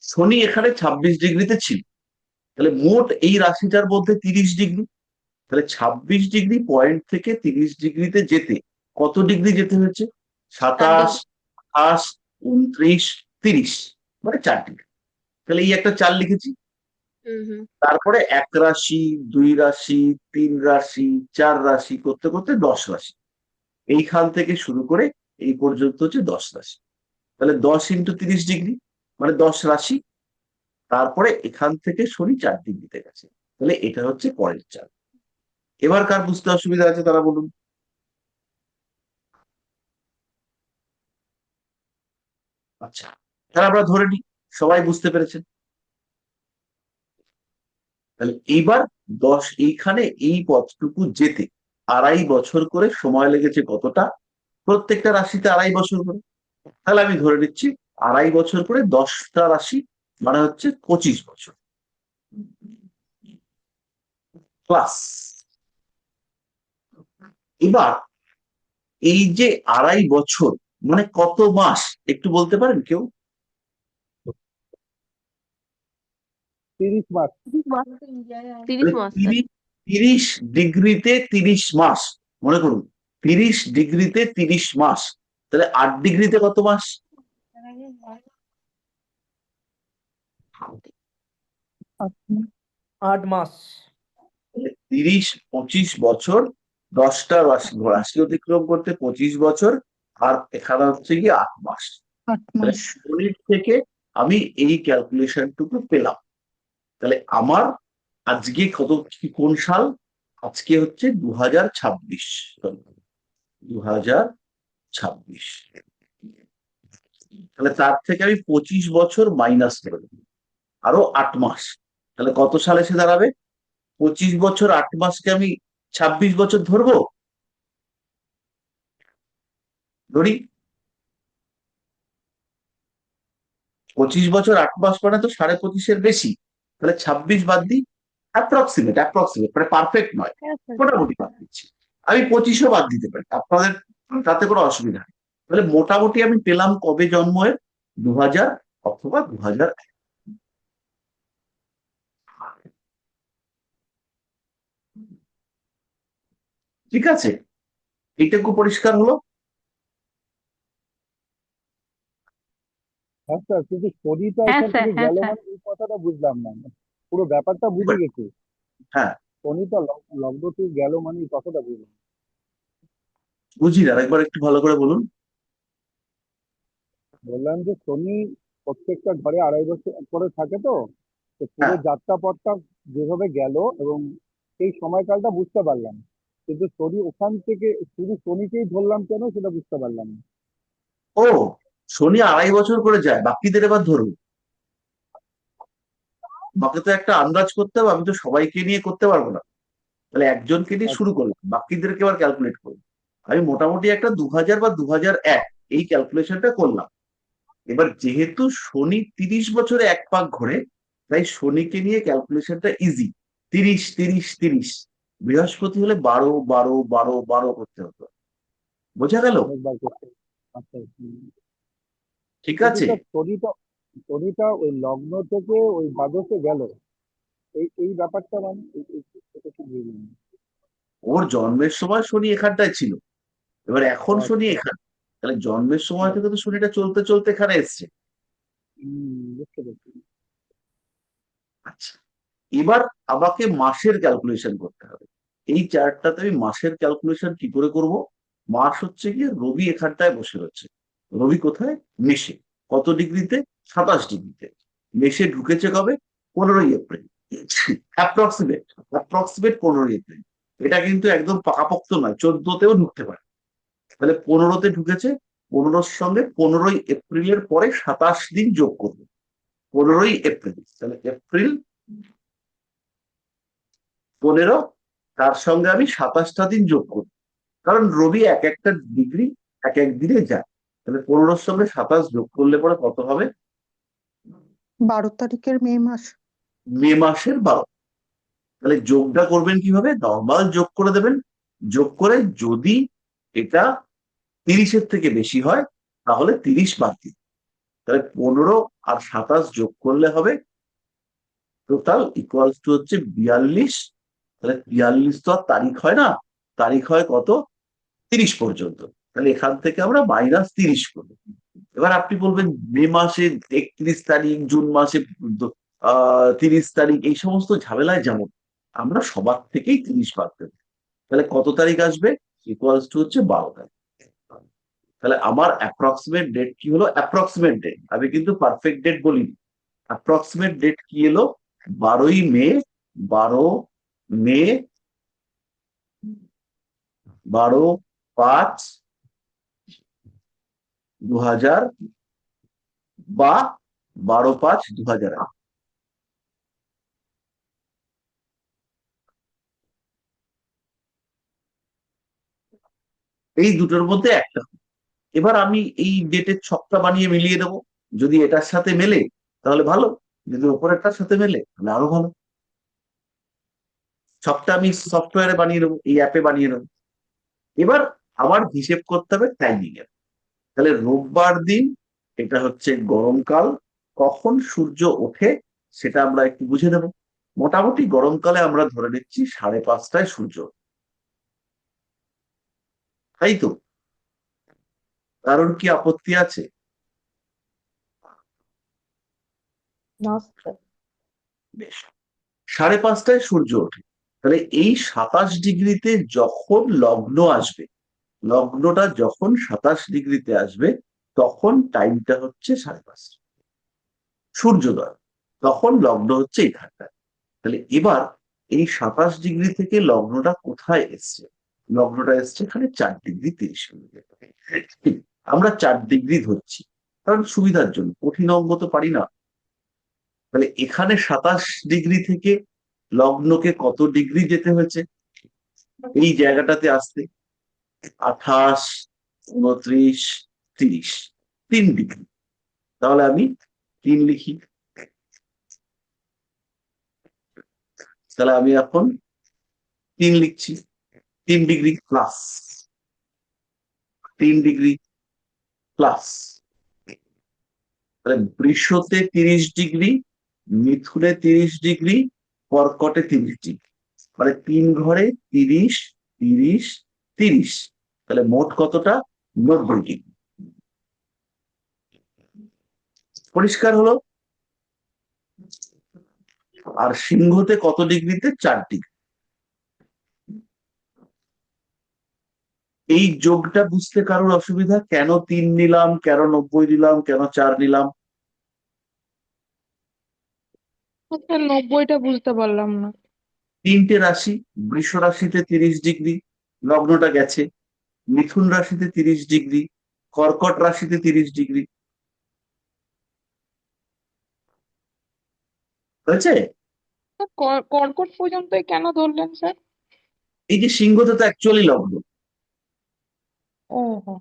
শনি এখানে 26 ডিগ্রিতে ছিল, তাহলে মোট এই রাশিটার মধ্যে 30 ডিগ্রি। তাহলে 26 ডিগ্রি পয়েন্ট থেকে 30 ডিগ্রিতে যেতে কত ডিগ্রি যেতে হয়েছে? 27, 28, 29, 30, মানে 4 ডিগ্রি। তাহলে এই একটা 4 লিখেছি। তারপরে 1 রাশি, 2 রাশি, 3 রাশি, 4 রাশি করতে করতে 10 রাশি। এইখান থেকে শুরু করে এই পর্যন্ত হচ্ছে 10 রাশি। তাহলে 10 ইন্টু 30 ডিগ্রি মানে 10 রাশি। তারপরে এখান থেকে শনি 4 ডিগ্রিতে গেছে, তাহলে এটা হচ্ছে পরের চার। এবার কার বুঝতে অসুবিধা আছে তারা বলুন। আচ্ছা, তাহলে আমরা ধরে নিই সবাই বুঝতে পেরেছেন। তাহলে এইবার 10, এইখানে এই পথটুকু যেতে 2.5 বছর করে সময় লেগেছে কতটা? প্রত্যেকটা রাশিতে 2.5 বছর করে। তাহলে আমি ধরে নিচ্ছি 2.5 বছর করে 10টা রাশি, মানে হচ্ছে 25 বছর প্লাস। এবার এই যে 2.5 বছর মানে কত মাস একটু বলতে পারেন কেউ? 30 মাস। 30 মাস স্যার। 30 ডিগ্রিতে 30 মাস, মনে করুন 30 ডিগ্রিতে 30 মাস, তাহলে 8 ডিগ্রিতে কত মাস? 8 মাস। 30, 25 বছর, 10টা রাশি রাশি অতিক্রম করতে 25 বছর, আর এখানে হচ্ছে কি 8 মাস। তাহলে শনির থেকে আমি এই ক্যালকুলেশনটুকু পেলাম। তাহলে আমার আজকে কোন সাল? আজকে হচ্ছে 2026, 2026। তাহলে তার থেকে আমি 25 বছর মাইনাস করে দেবো, আরো 8 মাস। তাহলে কত সালে এসে দাঁড়াবে? 25 বছর 8 মাসকে আমি 26 বছর ধরবো, ধরি। 25 বছর 8 মাস মানে তো 25.5-এর বেশি। তাহলে 26 বাদ দিই, অ্যাপ্রক্সিমেট মানে পারফেক্ট নয়, মোটামুটি বাদ দিচ্ছি। আমি 25ও বাদ দিতে পারি, আপনাদের তাতে কোনো অসুবিধা নেই। তাহলে মোটামুটি আমি পেলাম কবে জন্ম এর? 2000 অথবা 2001। ঠিক আছে, এইটুকু পরিষ্কার হলো। হ্যাঁ স্যার, কিন্তু শনিটা হ্যাঁ এখান স্যার, থেকে হ্যাঁ গেল স্যার। মানে এই কথাটা বুঝলাম না, পুরো ব্যাপারটা বুঝে গেছি। হ্যাঁ, শনিটা লগ্ন থেকে গেল মানে এই কথাটা বুঝলাম। বুঝি না, একবার একটু ভালো করে বলুন। বললাম যে শনি প্রত্যেকটা ঘরে 2.5 বছর করে থাকে, তো তো পুরো হ্যাঁ, যাত্রাপথটা যেভাবে গেল এবং সেই সময়কালটা বুঝতে পারলাম, কিন্তু শনি ওখান থেকে শুধু শনিকেই ধরলাম কেন সেটা বুঝতে পারলাম না। ও, শনি 2.5 বছর করে যায়, বাকিদের এবার ধরুন। আমাকে তো একটা আন্দাজ করতে হবে, আমি তো সবাইকে নিয়ে করতে পারবো না। তাহলে একজনকে দিয়ে শুরু আচ্ছা। করলাম, বাকিদেরকে আবার ক্যালকুলেট করবো। আমি মোটামুটি একটা 2000 বা 2001 এই ক্যালকুলেশনটা করলাম। এবার যেহেতু শনি 30 বছরে এক পাক ঘোরে, তাই শনিকে নিয়ে ক্যালকুলেশনটা ইজি। 30 30 30, বৃহস্পতি হলে 12 12 12 12 করতে হতো। বোঝা গেল? অনেকবার করতে। আচ্ছা, ঠিক কিন্তু আছে। স্যার শনিটা ওই লগ্ন থেকে ওই দ্বাদশে গেল, এই এই ব্যাপারটা মানে এটা কি বুঝলাম না। ওর জন্মের সময় শনি এখানটায় ছিল, এবার ও এখন শনি আচ্ছা। এখানে। তাহলে জন্মের সময় হুম, থেকে তো শনিটা চলতে চলতে এখানে এসছে। বুঝতে পারছি। আচ্ছা, এবার আমাকে মাসের ক্যালকুলেশন করতে হবে। এই চার্টটাতে আমি মাসের ক্যালকুলেশন কি করে করব? মাস হচ্ছে গিয়ে রবি এখানটায় বসে রয়েছে। রবি কোথায়? মেষে। কত ডিগ্রিতে? 27 ডিগ্রিতে। মেষে ঢুকেছে কবে? 15ই এপ্রিল। অ্যাপ্রক্সিমেট, অ্যাপ্রক্সিমেট 15ই এপ্রিল। এটা কিন্তু একদম পাকাপোক্ত নয়, 14তেও ঢুকতে পারে। তাহলে 15তে ঢুকেছে, 15-র সঙ্গে 15ই এপ্রিলের পরে 27 দিন যোগ করবে। 15ই এপ্রিল, তাহলে এপ্রিল 15, তার সঙ্গে আমি 27টা দিন যোগ করি, কারণ রবি এক একটা ডিগ্রি এক এক দিনে যায়। তাহলে 15-র সঙ্গে 27 যোগ করলে পরে কত হবে? 12 তারিখের মে মাস। মে মাসের 12। তাহলে যোগটা করবেন কিভাবে? নর্মাল যোগ করে দেবেন। যোগ করে যদি এটা 30-এর থেকে বেশি হয়, তাহলে 30 বাদ দিন। তাহলে 15 আর 27 যোগ করলে হবে টোটাল ইকুয়ালস টু হচ্ছে 42। তাহলে 42 তো আর তারিখ হয় না, তারিখ হয় কত? 30 পর্যন্ত। তাহলে এখান থেকে আমরা -30 করব। এবার আপনি বলবেন মে মাসে 31 তারিখ, জুন মাসে 30 তারিখ, এই সমস্ত ঝামেলায় যেমন আমরা সবার থেকেই 30 বাদ দেবো। তাহলে কত তারিখ আসবে? ইকুয়ালস টু হচ্ছে 12 তারিখ। তাহলে আমার অ্যাপ্রক্সিমেট ডেট কি হলো? অ্যাপ্রক্সিমেট ডেট, আমি কিন্তু পারফেক্ট ডেট বলিনি। অ্যাপ্রক্সিমেট ডেট কি এলো? 12ই মে। 12 মে, 12/5/2000 বা 12/5/2008। এই দুটোর মধ্যে একটা। এবার আমি এই ডেটের ছকটা বানিয়ে মিলিয়ে দেবো। যদি এটার সাথে মেলে তাহলে ভালো, যদি ওপরেরটার সাথে মেলে তাহলে আরো ভালো। ছকটা আমি সফটওয়্যারে বানিয়ে নেবো, এই অ্যাপে বানিয়ে নেবো। এবার আবার হিসেব করতে হবে টাইমিং এর। তাহলে রোববার দিন, এটা হচ্ছে গরমকাল, কখন সূর্য ওঠে সেটা আমরা একটু বুঝে নেব। মোটামুটি গরমকালে আমরা ধরে নিচ্ছি 5:30টায় সূর্য ওঠে। তাই তো? কারোর কি আপত্তি আছে? না স্যার। বেশ, 5:30টায় সূর্য ওঠে। তাহলে এই 27 ডিগ্রিতে যখন লগ্ন আসবে, লগ্নটা যখন 27 ডিগ্রিতে আসবে, তখন টাইমটা হচ্ছে 5:30 সূর্যোদয়। তখন লগ্ন হচ্ছে এখানটায়। তাহলে এবার এই 27 ডিগ্রি থেকে লগ্নটা কোথায় এসছে? লগ্নটা এসছে এখানে 4°30'। আমরা 4 ডিগ্রি ধরছি, কারণ সুবিধার জন্য, কঠিন অঙ্ক তো পারি না। তাহলে এখানে 27 ডিগ্রি থেকে লগ্নকে কত ডিগ্রি যেতে হয়েছে এই জায়গাটাতে আসতে? 28, 29, 30, 3 ডিগ্রি। তাহলে আমি 3 লিখি। তাহলে আমি এখন 3 লিখছি। 3 ডিগ্রি প্লাস, 3 ডিগ্রি প্লাস। তাহলে বৃষতে 30 ডিগ্রি, মিথুনে 30 ডিগ্রি, কর্কটে 30 ডিগ্রি। মানে 3 ঘরে 30, 30, 30। তাহলে মোট কতটা? 90 ডিগ্রি। পরিষ্কার হলো? আর সিংহতে কত ডিগ্রিতে? 4 ডিগ্রি। এই যোগটা বুঝতে কারোর অসুবিধা? কেন 3 নিলাম, কেন 90 নিলাম, কেন 4 নিলাম? স্যার 90টা বুঝতে পারলাম না। 3টে রাশি, বৃষ রাশিতে 30 ডিগ্রি, লগ্নটা গেছে। মিথুন রাশিতে 30 ডিগ্রি, কর্কট রাশিতে 30 ডিগ্রি। হয়েছে? স্যার, কর্কট পর্যন্তই কেন ধরলেন স্যার? এই যে সিংহতে তো অ্যাকচুয়ালি লগ্ন, ও হো,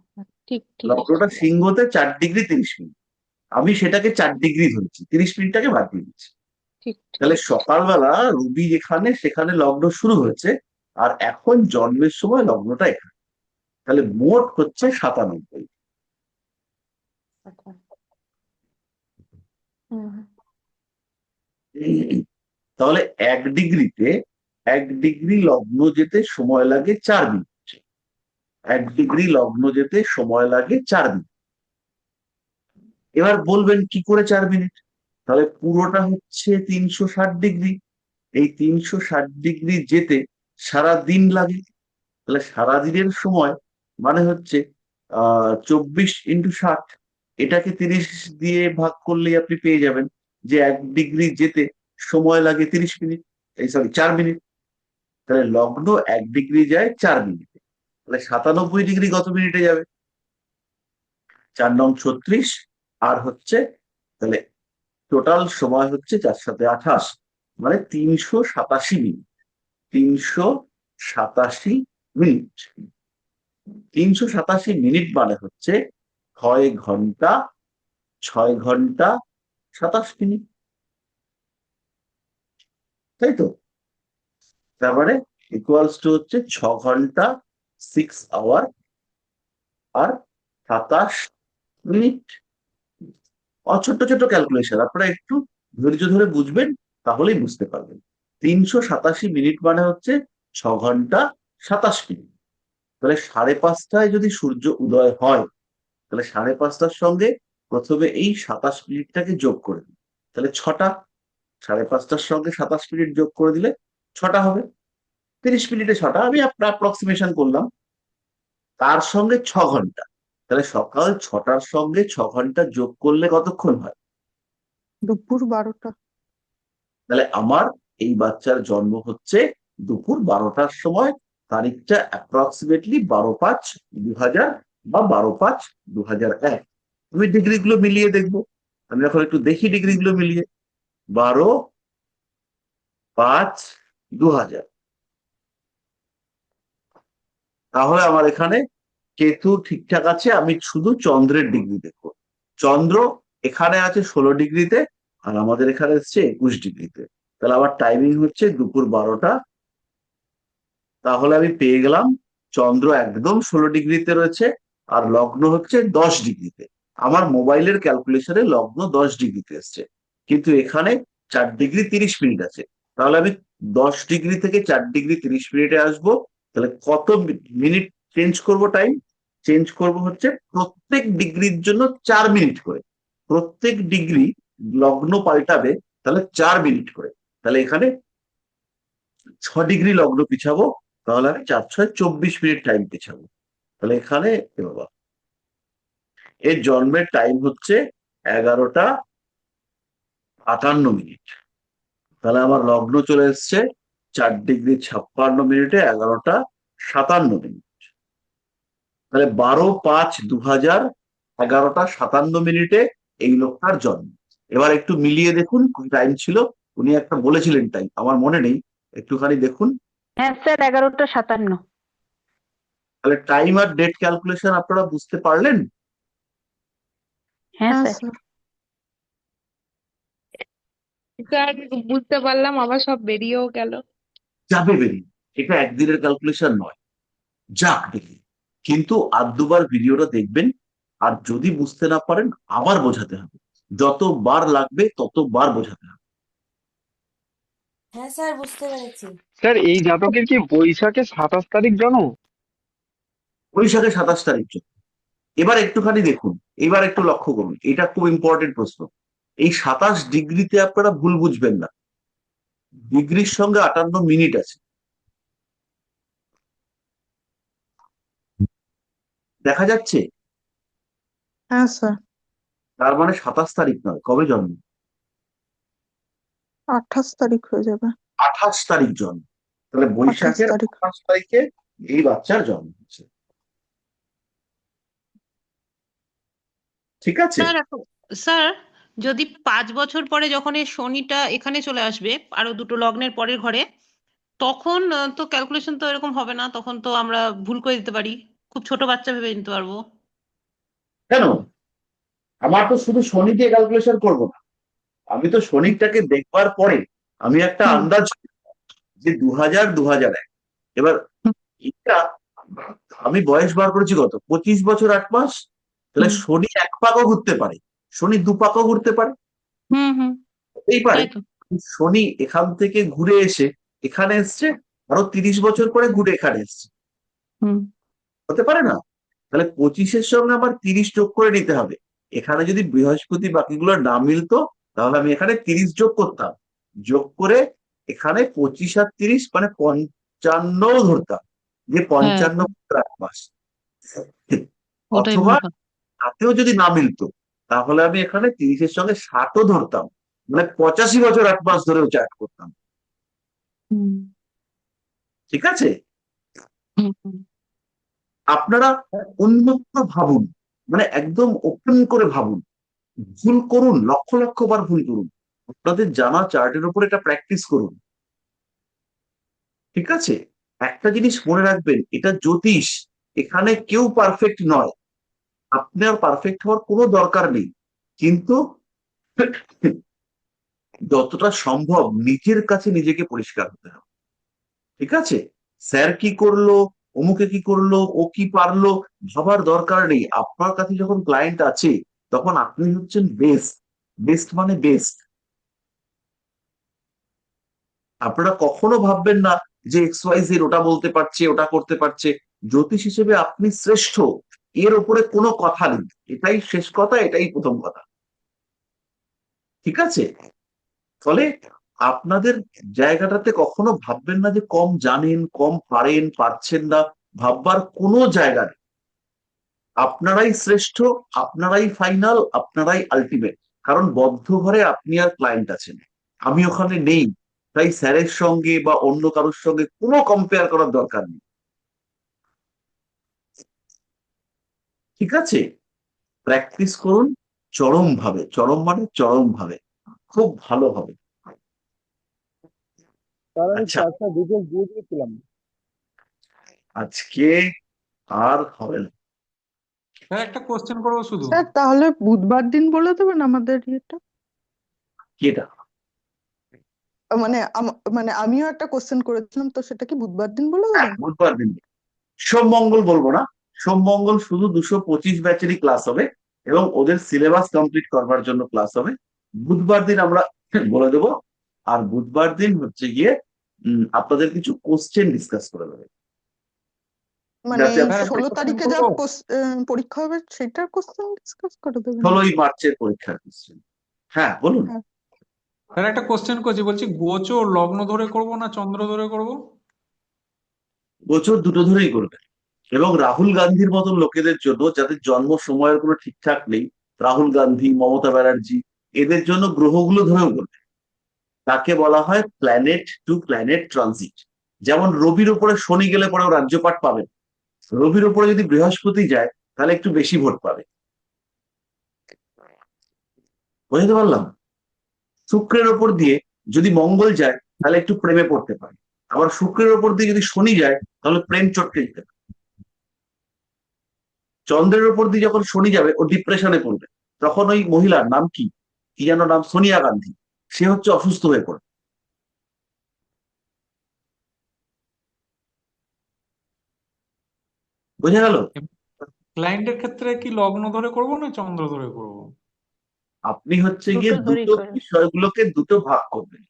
ঠিক ঠিক লগ্নটা সিংহতে 4 ডিগ্রি 30 মিনিট, আমি সেটাকে 4 ডিগ্রি ধরেছি, 30 মিনিটটাকে বাদ দিয়ে দিচ্ছি। ঠিক ঠিক তাহলে সকালবেলা রবি যেখানে সেখানে লগ্ন শুরু হয়েছে, আর এখন জন্মের সময় লগ্নটা এখানে, তাহলে মোট হচ্ছে 97। আচ্ছা। হুম। তাহলে 1 ডিগ্রি লগ্ন যেতে সময় লাগে 4 মিনিট। 1 ডিগ্রি লগ্ন যেতে সময় লাগে 4 মিনিট। এবার বলবেন কি করে 4 মিনিট? তাহলে পুরোটা হচ্ছে 360 ডিগ্রি, এই 360 ডিগ্রি যেতে সারা দিন লাগে। তাহলে সারাদিনের সময় মানে হচ্ছে 24 × 60, এটাকে 30 দিয়ে ভাগ করলেই আপনি পেয়ে যাবেন যে 1 ডিগ্রি যেতে সময় লাগে 30 মিনিট, এই সরি 4 মিনিট। তাহলে লগ্ন 1 ডিগ্রি যায় 4 মিনিটে, তাহলে 97 ডিগ্রি কত মিনিটে যাবে? 4 নং 36, আর হচ্ছে তাহলে টোটাল সময় হচ্ছে 4 × 7 = 28, মানে 387 মিনিট। 387 মিনিট, 387 মিনিট মানে হচ্ছে 6 ঘন্টা 27 মিনিট, তাই তো? তারপরে ইকুয়ালস টু হচ্ছে 6 ঘন্টা 6 আওয়ার আর 27 মিনিট। ছোট্ট ছোট্ট ক্যালকুলেশন, আপনারা একটু ধৈর্য ধরে বুঝবেন, তাহলেই বুঝতে পারবেন। 387 মিনিট মানে হচ্ছে 6 ঘন্টা 27 মিনিট। তাহলে 5:30টায় যদি সূর্য উদয় হয়, তাহলে 5:30টার সঙ্গে প্রথমে এই 27 মিনিটটাকে যোগ করে দিন, তাহলে 6টা। 5:30টার সঙ্গে 27 মিনিট যোগ করে দিলে 6টা হবে। 30 মিনিটে 6টা, আমি আপনার অ্যাপ্রক্সিমেশন করলাম। তার সঙ্গে 6 ঘন্টা, তাহলে সকাল 6টার সঙ্গে 6 ঘন্টা যোগ করলে কতক্ষণ হয়? দুপুর 12টা। তাহলে আমার এই বাচ্চার জন্ম হচ্ছে দুপুর 12টার সময়, তারিখটা অ্যাপ্রক্সিমেটলি 12/5/2000 বা 12/5/2001। আমি ডিগ্রিগুলো মিলিয়ে দেখবো, আমি এখন একটু দেখি ডিগ্রিগুলো মিলিয়ে। 12/5/2000, তাহলে আমার এখানে কেতু ঠিকঠাক আছে, আমি শুধু চন্দ্রের ডিগ্রি দেখবো। চন্দ্র এখানে আছে 16 ডিগ্রিতে, আর আমাদের এখানে এসছে 21 ডিগ্রিতে। তাহলে আমার টাইমিং হচ্ছে দুপুর 12টা। তাহলে আমি পেয়ে গেলাম চন্দ্র একদম 16 ডিগ্রিতে রয়েছে, আর লগ্ন হচ্ছে 10 ডিগ্রিতে। আমার মোবাইলের ক্যালকুলেশনে লগ্ন 10 ডিগ্রিতে এসছে, কিন্তু এখানে 4 ডিগ্রি 30 মিনিট আছে। তাহলে আমি 10 ডিগ্রি থেকে 4 ডিগ্রি 30 মিনিটে আসবো। তাহলে কত মিনিট চেঞ্জ করব? টাইম চেঞ্জ করব হচ্ছে প্রত্যেক ডিগ্রির জন্য 4 মিনিট করে। প্রত্যেক ডিগ্রি লগ্ন পাল্টাবে, তাহলে 4 মিনিট করে। তাহলে এখানে 6 ডিগ্রি লগ্ন পিছাবো, তাহলে আমি 4×6 = 24 মিনিট টাইম পিছাবো। তাহলে এখানে বাবা এর জন্মের টাইম হচ্ছে 11:58। তাহলে আমার লগ্ন চলে এসছে 4 ডিগ্রি 56 মিনিটে 11:57। তাহলে 12/5/2000 11:57 এই লোকটার জন্ম। এবার একটু মিলিয়ে দেখুন কি টাইম ছিল। উনি একটা বলেছিলেন টাইম, আমার মনে নেই, একটুখানি দেখুন। হ্যাঁ স্যার, 11:57। তাহলে টাইম আর ডেট ক্যালকুলেশন আপনারা বুঝতে পারলেন? হ্যাঁ হ্যাঁ স্যার। স্যার। স্যার বুঝতে পারলাম, আবার সব বেরিয়েও গেল। যাবে বেরিয়ে, এটা একদিনের ক্যালকুলেশন নয়, যাক বেরিয়ে। কিন্তু আর দুবার ভিডিওটা দেখবেন, আর যদি বুঝতে না পারেন আবার বোঝাতে হবে, যতবার লাগবে ততবার বোঝাতে হবে। হ্যাঁ স্যার, বুঝতে পেরেছি। স্যার এই জাতকের কি বৈশাখে 27 তারিখ জন্ম? বৈশাখে 27 তারিখ জন্ম। এবার একটুখানি দেখুন, এবার একটু লক্ষ্য করুন, এটা খুব ইম্পর্টেন্ট প্রশ্ন। এই 27 ডিগ্রিতে আপনারা ভুল বুঝবেন না, ডিগ্রির সঙ্গে 58 মিনিট আছে। দেখা যাচ্ছে? হ্যাঁ স্যার, তার মানে 27 তারিখ নয়, কবে জন্ম? 28 তারিখ হয়ে যাবে। 28 তারিখ জন্ম। তাহলে 28 বৈশাখের তারিখ 28 তারিখে এই বাচ্চার জন্ম হচ্ছে। ঠিক আছে? স্যার, যদি 5 বছর পরে যখন এই শনিটা এখানে চলে আসবে আরো দুটো লগ্নের পরের ঘরে, তখন তো ক্যালকুলেশন তো এরকম হবে না, তখন তো আমরা ভুল করে দিতে পারি, খুব ছোট বাচ্চা ভেবে নিতে পারবো। কেন? আমার তো শুধু শনি দিয়ে ক্যালকুলেশন করবো না, আমি তো শনিটাকে দেখবার পরে আমি একটা হুম আন্দাজ করি যে 2000-2001। এবার এটা আমি বয়স বার করেছি কত, 25 বছর 8 মাস। তাহলে হুম শনি 1 পাকও ঘুরতে পারে, শনি 2 পাকও ঘুরতে পারে, হুম হুম হতেই পারে। তাই তো। শনি এখান থেকে ঘুরে এসে এখানে এসছে, আরো 30 বছর পরে ঘুরে এখানে এসছে, হুম হতে পারে না? তাহলে 25-এর সঙ্গে আমার 30 যোগ করে নিতে হবে। এখানে যদি বৃহস্পতি বাকিগুলো না মিলতো, তাহলে আমি এখানে 30 যোগ করতাম, যোগ করে এখানে 25 আর 30 মানে 55 ধরতাম, যে হ্যাঁ 55 8 মাস। ওটাই অথবা ভুল কথা। তাতেও যদি না মিলতো, তাহলে আমি এখানে 30-এর সঙ্গে 60ও ধরতাম, মানে 85 বছর 8 মাস ধরেও চার্ট করতাম। হুম ঠিক আছে? হুম হুম। আপনারা উন্মুক্ত ভাবুন, মানে একদম ওপেন করে ভাবুন, ভুল করুন, লক্ষ লক্ষ বার ভুল করুন, আপনাদের জানা চার্টের উপর এটা প্র্যাকটিস করুন। ঠিক আছে? একটা জিনিস মনে রাখবেন, এটা জ্যোতিষ, এখানে কেউ পারফেক্ট নয়, আপনার পারফেক্ট হওয়ার কোনো দরকার নেই, কিন্তু যতটা সম্ভব নিজের কাছে নিজেকে পরিষ্কার হতে হবে। ঠিক আছে? স্যার কি করলো, অমুকে কি করলো, ও কি পারলো, ভাবার দরকার নেই। আপনার কাছে যখন ক্লায়েন্ট আছে, তখন আপনি হচ্ছেন বেস্ট। বেস্ট মানে বেস্ট। আপনারা কখনো ভাববেন না যে XYZ ওটা বলতে পারছে, ওটা করতে পারছে। জ্যোতিষ হিসেবে আপনি শ্রেষ্ঠ, এর উপরে কোনো কথা নেই। এটাই শেষ কথা, এটাই প্রথম কথা। ঠিক আছে? ফলে আপনাদের জায়গাটাতে কখনো ভাববেন না যে কম জানেন, কম পারেন, পারছেন না, ভাববার কোনো জায়গা নেই। আপনারাই শ্রেষ্ঠ, আপনারাই ফাইনাল, আপনারাই আলটিমেট। কারণ বদ্ধ ঘরে আপনি আর ক্লায়েন্ট আছেন, আমি ওখানে নেই। তাই স্যারের সঙ্গে বা অন্য কারোর সঙ্গে কোনো কম্পেয়ার করার দরকার নেই। ঠিক আছে? প্র্যাকটিস করুন চরম ভাবে, চরম মানে চরম ভাবে, খুব ভালো হবে। স্যার আমি আচ্ছা, চারটা ডিটেলস দিয়ে দিয়েছিলাম। আজকে আর হবে না। স্যার একটা কোশ্চেন করবো শুধু। স্যার, তাহলে বুধবার দিন বলে দেবেন আমাদের ইয়েটা। কি এটা? মানে মানে আমিও একটা কোশ্চেন করেছিলাম, তো সেটা কি বুধবার দিন বলে হ্যাঁ, দেবেন? বুধবার দিন। সোম মঙ্গল বলবো না, সোম মঙ্গল শুধু 225 ব্যাচেরই ক্লাস হবে এবং ওদের সিলেবাস কমপ্লিট করবার জন্য ক্লাস হবে। বুধবার দিন আমরা বলে দেবো। আর বুধবার দিন হচ্ছে গিয়ে আপনাদের কিছু কোশ্চেন ডিসকাস করে দেবে, মানে যাতে এই স্যার আপনি একটা 16 কোশ্চেন তারিখে যা করবো। পরীক্ষা হবে সেটার কোশ্চেন ডিসকাস করে দেবেন? 16ই মার্চের পরীক্ষার কোশ্চেন। হ্যাঁ, বলুন। হ্যাঁ। স্যার একটা কোশ্চেন করছি, বলছি গোচর লগ্ন ধরে করব না চন্দ্র ধরে করব? গোচর দুটো ধরেই করবে, এবং রাহুল গান্ধীর মতন লোকেদের জন্য, যাদের জন্ম সময়ের কোনো ঠিকঠাক নেই, রাহুল গান্ধী, মমতা ব্যানার্জি, এদের জন্য গ্রহগুলো ধরেও করবে। তাকে বলা হয় প্ল্যানেট টু প্ল্যানেট ট্রানজিট। যেমন রবির উপরে শনি গেলে পরেও রাজ্যপাট পাবেন, রবির উপরে যদি বৃহস্পতি যায় তাহলে একটু বেশি ভোট পাবে। বুঝতে পারলাম? শুক্রের ওপর দিয়ে যদি মঙ্গল যায় তাহলে একটু প্রেমে পড়তে পারে, আবার শুক্রের ওপর দিয়ে যদি শনি যায় তাহলে প্রেম চটকে যেতে পারে। চন্দ্রের ওপর দিয়ে যখন শনি যাবে ও ডিপ্রেশনে পড়বে, তখন ওই মহিলার নাম কি, কি যেন নাম, সোনিয়া গান্ধী, সে হচ্ছে অসুস্থ হয়ে পড়ে। বোঝা গেল? ক্লায়েন্টের ক্ষেত্রে কি লগ্ন ধরে করব না চন্দ্র ধরে করব? আপনি হচ্ছে গিয়ে দুটো ধরেই দুটো করে। বিষয়গুলোকে দুটো ভাগ করবেন।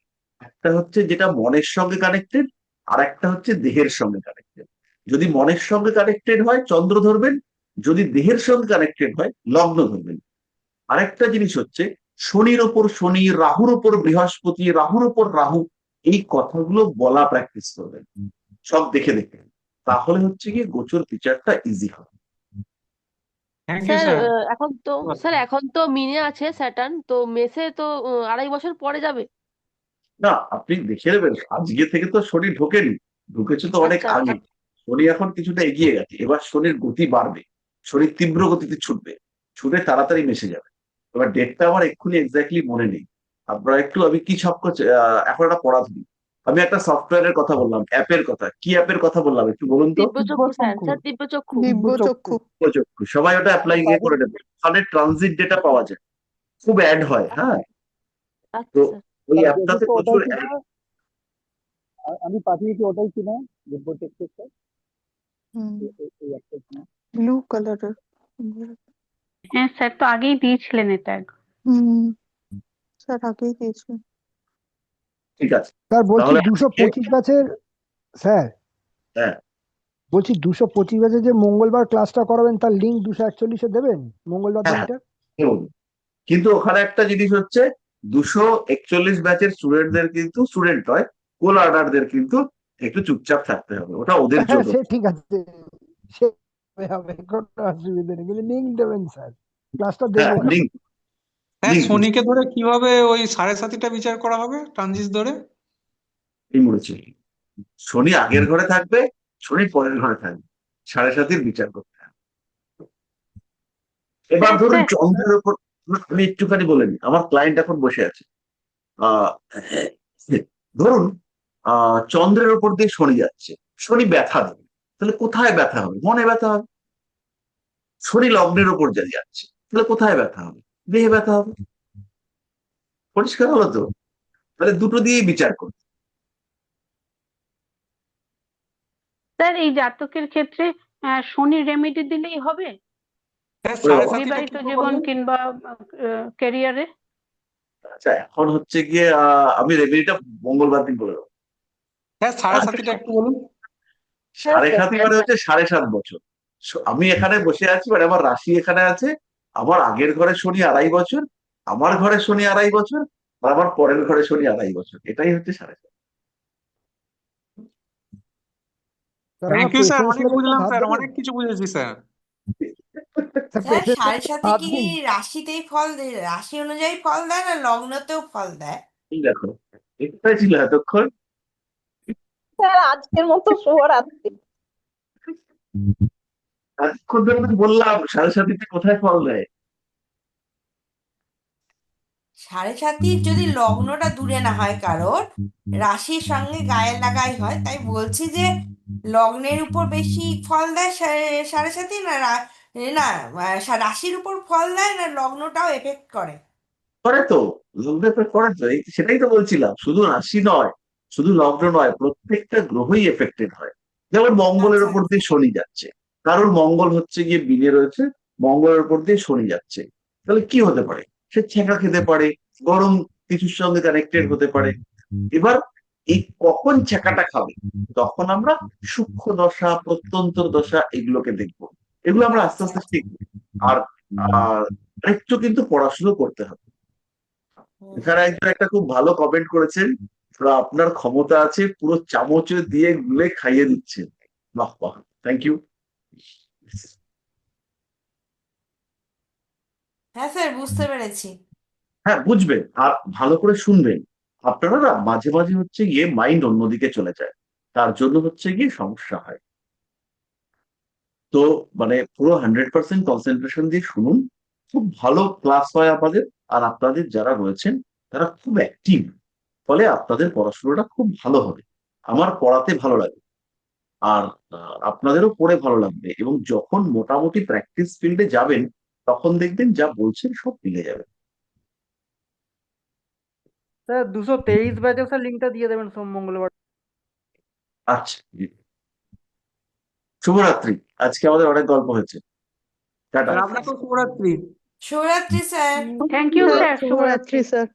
একটা হচ্ছে যেটা মনের সঙ্গে কানেক্টেড, আর একটা হচ্ছে দেহের সঙ্গে কানেক্টেড। যদি মনের সঙ্গে কানেক্টেড হয় চন্দ্র ধরবেন, যদি দেহের সঙ্গে কানেক্টেড হয় লগ্ন ধরবেন। আরেকটা জিনিস হচ্ছে শনির ওপর শনি, রাহুর ওপর বৃহস্পতি, রাহুর ওপর রাহু, এই কথাগুলো বলা প্র্যাকটিস করবেন সব দেখে দেখে, তাহলে হচ্ছে গিয়ে গোচর বিচারটা ইজি হবে। Thank you sir sir. এখন তো মিনে আছে স্যাটার্ন, তো মেসে তো 2.5 বছর পরে যাবে। না, আপনি দেখে নেবেন, আজকে থেকে তো শনি ঢোকেনি, ঢুকেছে তো অনেক আচ্ছা আগে। শনি এখন কিছুটা এগিয়ে গেছে, এবার শনির গতি বাড়বে, শনি তীব্র গতিতে ছুটবে, ছুটে তাড়াতাড়ি মিশে যাবে। এবার ডেটটা আমার এক্ষুনি এক্স্যাক্টলি মনে নেই, আপনারা একটু, আমি কি সব এখন একটা পড়া ধরি। আমি একটা সফটওয়্যারের কথা বললাম, অ্যাপের কথা, কি অ্যাপের কথা বললাম একটু বলুন তো? দিব্যচক্ষু স্যার দিব্যচক্ষু। দিব্যচক্ষু। চক্ষু, সবাই ওটা অ্যাপ্লাই গিয়ে করে নেবে, ওখানে ট্রানজিট ডেটা পাওয়া যায়, খুব অ্যাড হয়। হ্যাঁ, তো আচ্ছা স্যার। ওই স্যার অ্যাপটাতে বেসিকটা প্রচুর ওটাই কিনা? আমি পাঠিয়েছি ওটাই কিনা, দিব্যচক্ষুটা এই একটা কিনা? ব্লু কালারের। হ্যাঁ স্যার, তো আগেই দিয়েছিলেন এটা। স্যার আগেই দিয়েছি। ঠিক আছে, স্যার বলছি তাহলে 225 ব্যাচের, স্যার হ্যাঁ বলছি 225 ব্যাচের যে মঙ্গলবার ক্লাসটা করাবেন তার লিঙ্ক 241-এ দেবেন, মঙ্গলবার হ্যাঁ দিনটা। দেখুন, কিন্তু ওখানে একটা জিনিস হচ্ছে, 241 ব্যাচের স্টুডেন্টদের কিন্তু, স্টুডেন্ট নয়, কোল অর্ডারদের কিন্তু একটু চুপচাপ থাকতে হবে, ওটা ওদের হ্যাঁ জন্য। সে ঠিক আছে, সে হবে, কোনো অসুবিধা নেই, কিন্তু লিঙ্ক দেবেন স্যার, ক্লাসটা হ্যাঁ, দেখবো। লিঙ্ক স্যার লিঙ্ক শনিকে ধরে কিভাবে ওই 7.5টা বিচার করা হবে ট্রানজিট ধরে? মরেছে, শনি আগের ঘরে থাকবে, শনি পরের ঘরে থাকবে, 7.5-এর বিচার করতে হবে। এবার ধরুন স্যার চন্দ্রের উপর, আমি একটুখানি বলে নিই, আমার ক্লায়েন্ট এখন বসে আছে, আহ ধরুন চন্দ্রের উপর দিয়ে শনি যাচ্ছে, শনি ব্যথা দেবে, তাহলে কোথায় ব্যথা হবে? মনে ব্যথা হবে। শনি লগ্নের উপর যাচ্ছে, তাহলে কোথায় ব্যথা হবে? দেহে ব্যথা হবে। পরিষ্কার হলো তো? তাহলে দুটো দিয়েই বিচার করতে। স্যার এই জাতকের ক্ষেত্রে শনি রেমেডি দিলেই হবে, স্যার ওরে বাবা, 7.5টা বিবাহিত কিভাবে জীবন বললেন? কিংবা ক্যারিয়ারে? আচ্ছা এখন হচ্ছে গিয়ে আমি রেমেডিটা মঙ্গলবার দিন বলে দেবো। স্যার আচ্ছা, 7.5টা একটু বলুন। 7.5 মানে হচ্ছে 7.5 বছর। আমি এখানে বসে আছি, মানে আমার রাশি এখানে আছে, আমার আগের ঘরে শনি 2.5 বছর, আমার ঘরে শনি 2.5 বছর, আর আমার পরের ঘরে শনি 2.5 বছর, এটাই হচ্ছে 7.5। স্যার থ্যাংক আমার ইউ স্যার, পেশেন্স অনেক লেভেলটা বুঝলাম ধার স্যার, দেবেন, অনেক কিছু বুঝেছি স্যার। স্যার স্যার পেশেন্স সাড়ে লেভেলটা সাথে ধার কি দিন। রাশিতেই ফল দেয়, রাশি অনুযায়ী ফল দেয় না লগ্নতেও ফল দেয়? এই দেখো, এটাই ছিল এতক্ষণ। স্যার আজকের মতো শুভরাত্রি। এতক্ষণ ধরে তো বললাম 7.5-তে কোথায় ফল দেয়। সাড়ে সাতির যদি লগ্নটা দূরে না হয় কারোর, রাশির সঙ্গে গায়ে লাগাই হয়, তাই বলছি যে লগ্নের উপর বেশি ফল দেয় সাড়ে সাতি না না রাশির উপর ফল দেয় না লগ্নটাও এফেক্ট করে? করে তো, লগ্ন করে তো, সেটাই তো বলছিলাম, শুধু রাশি নয়, শুধু লগ্ন নয়, প্রত্যেকটা গ্রহই এফেক্টেড হয়। যেমন মঙ্গলের আচ্ছা উপর দিয়ে শনি যাচ্ছে, কারণ মঙ্গল হচ্ছে গিয়ে বিনে রয়েছে, মঙ্গলের উপর দিয়ে শনি যাচ্ছে, তাহলে কি হতে পারে? সে ছ্যাঁকা খেতে পারে, গরম কিছুর সঙ্গে কানেক্টেড হতে পারে। এবার এই কখন ছ্যাঁকাটা খাবে, তখন আমরা সূক্ষ্ম দশা, প্রত্যন্তর দশা, এগুলোকে দেখবো, এগুলো আমরা আস্তে আচ্ছা আস্তে আচ্ছা। শিখবো। আর একটু কিন্তু পড়াশুনো করতে হবে। হুম। এখানে একজন একটা খুব ভালো কমেন্ট করেছেন, আপনার ক্ষমতা আছে, পুরো চামচে দিয়ে গুলে খাইয়ে দিচ্ছেন। বাহ বাহ, থ্যাংক ইউ। হ্যাঁ স্যার বুঝতে পেরেছি। হ্যাঁ বুঝবেন, আর ভালো করে শুনবেন। আপনারা না মাঝে মাঝে হচ্ছে গিয়ে মাইন্ড অন্যদিকে চলে যায়, তার জন্য হচ্ছে গিয়ে সমস্যা হয়। তো মানে পুরো 100% কনসেন্ট্রেশন দিয়ে শুনুন, খুব ভালো ক্লাস হয় আমাদের, আর আপনাদের যারা রয়েছেন তারা খুব অ্যাক্টিভ, ফলে আপনাদের পড়াশোনাটা খুব ভালো হবে, আমার পড়াতে ভালো লাগে, আর আপনাদেরও পড়ে ভালো লাগবে, এবং যখন মোটামুটি প্র্যাকটিস ফিল্ডে যাবেন, তখন দেখবেন যা বলছেন সব মিলে যাবে। স্যার 223 ব্যাচের স্যার লিঙ্কটা দিয়ে দেবেন সোম মঙ্গলবার। আচ্ছা, শুভরাত্রি, আজকে আমাদের অনেক গল্প হয়েছে, টাটা। স্যার আপনাকেও শুভরাত্রি। শুভরাত্রি স্যার। থ্যাংক ইউ স্যার, শুভরাত্রি শুভরাত্রি। স্যার।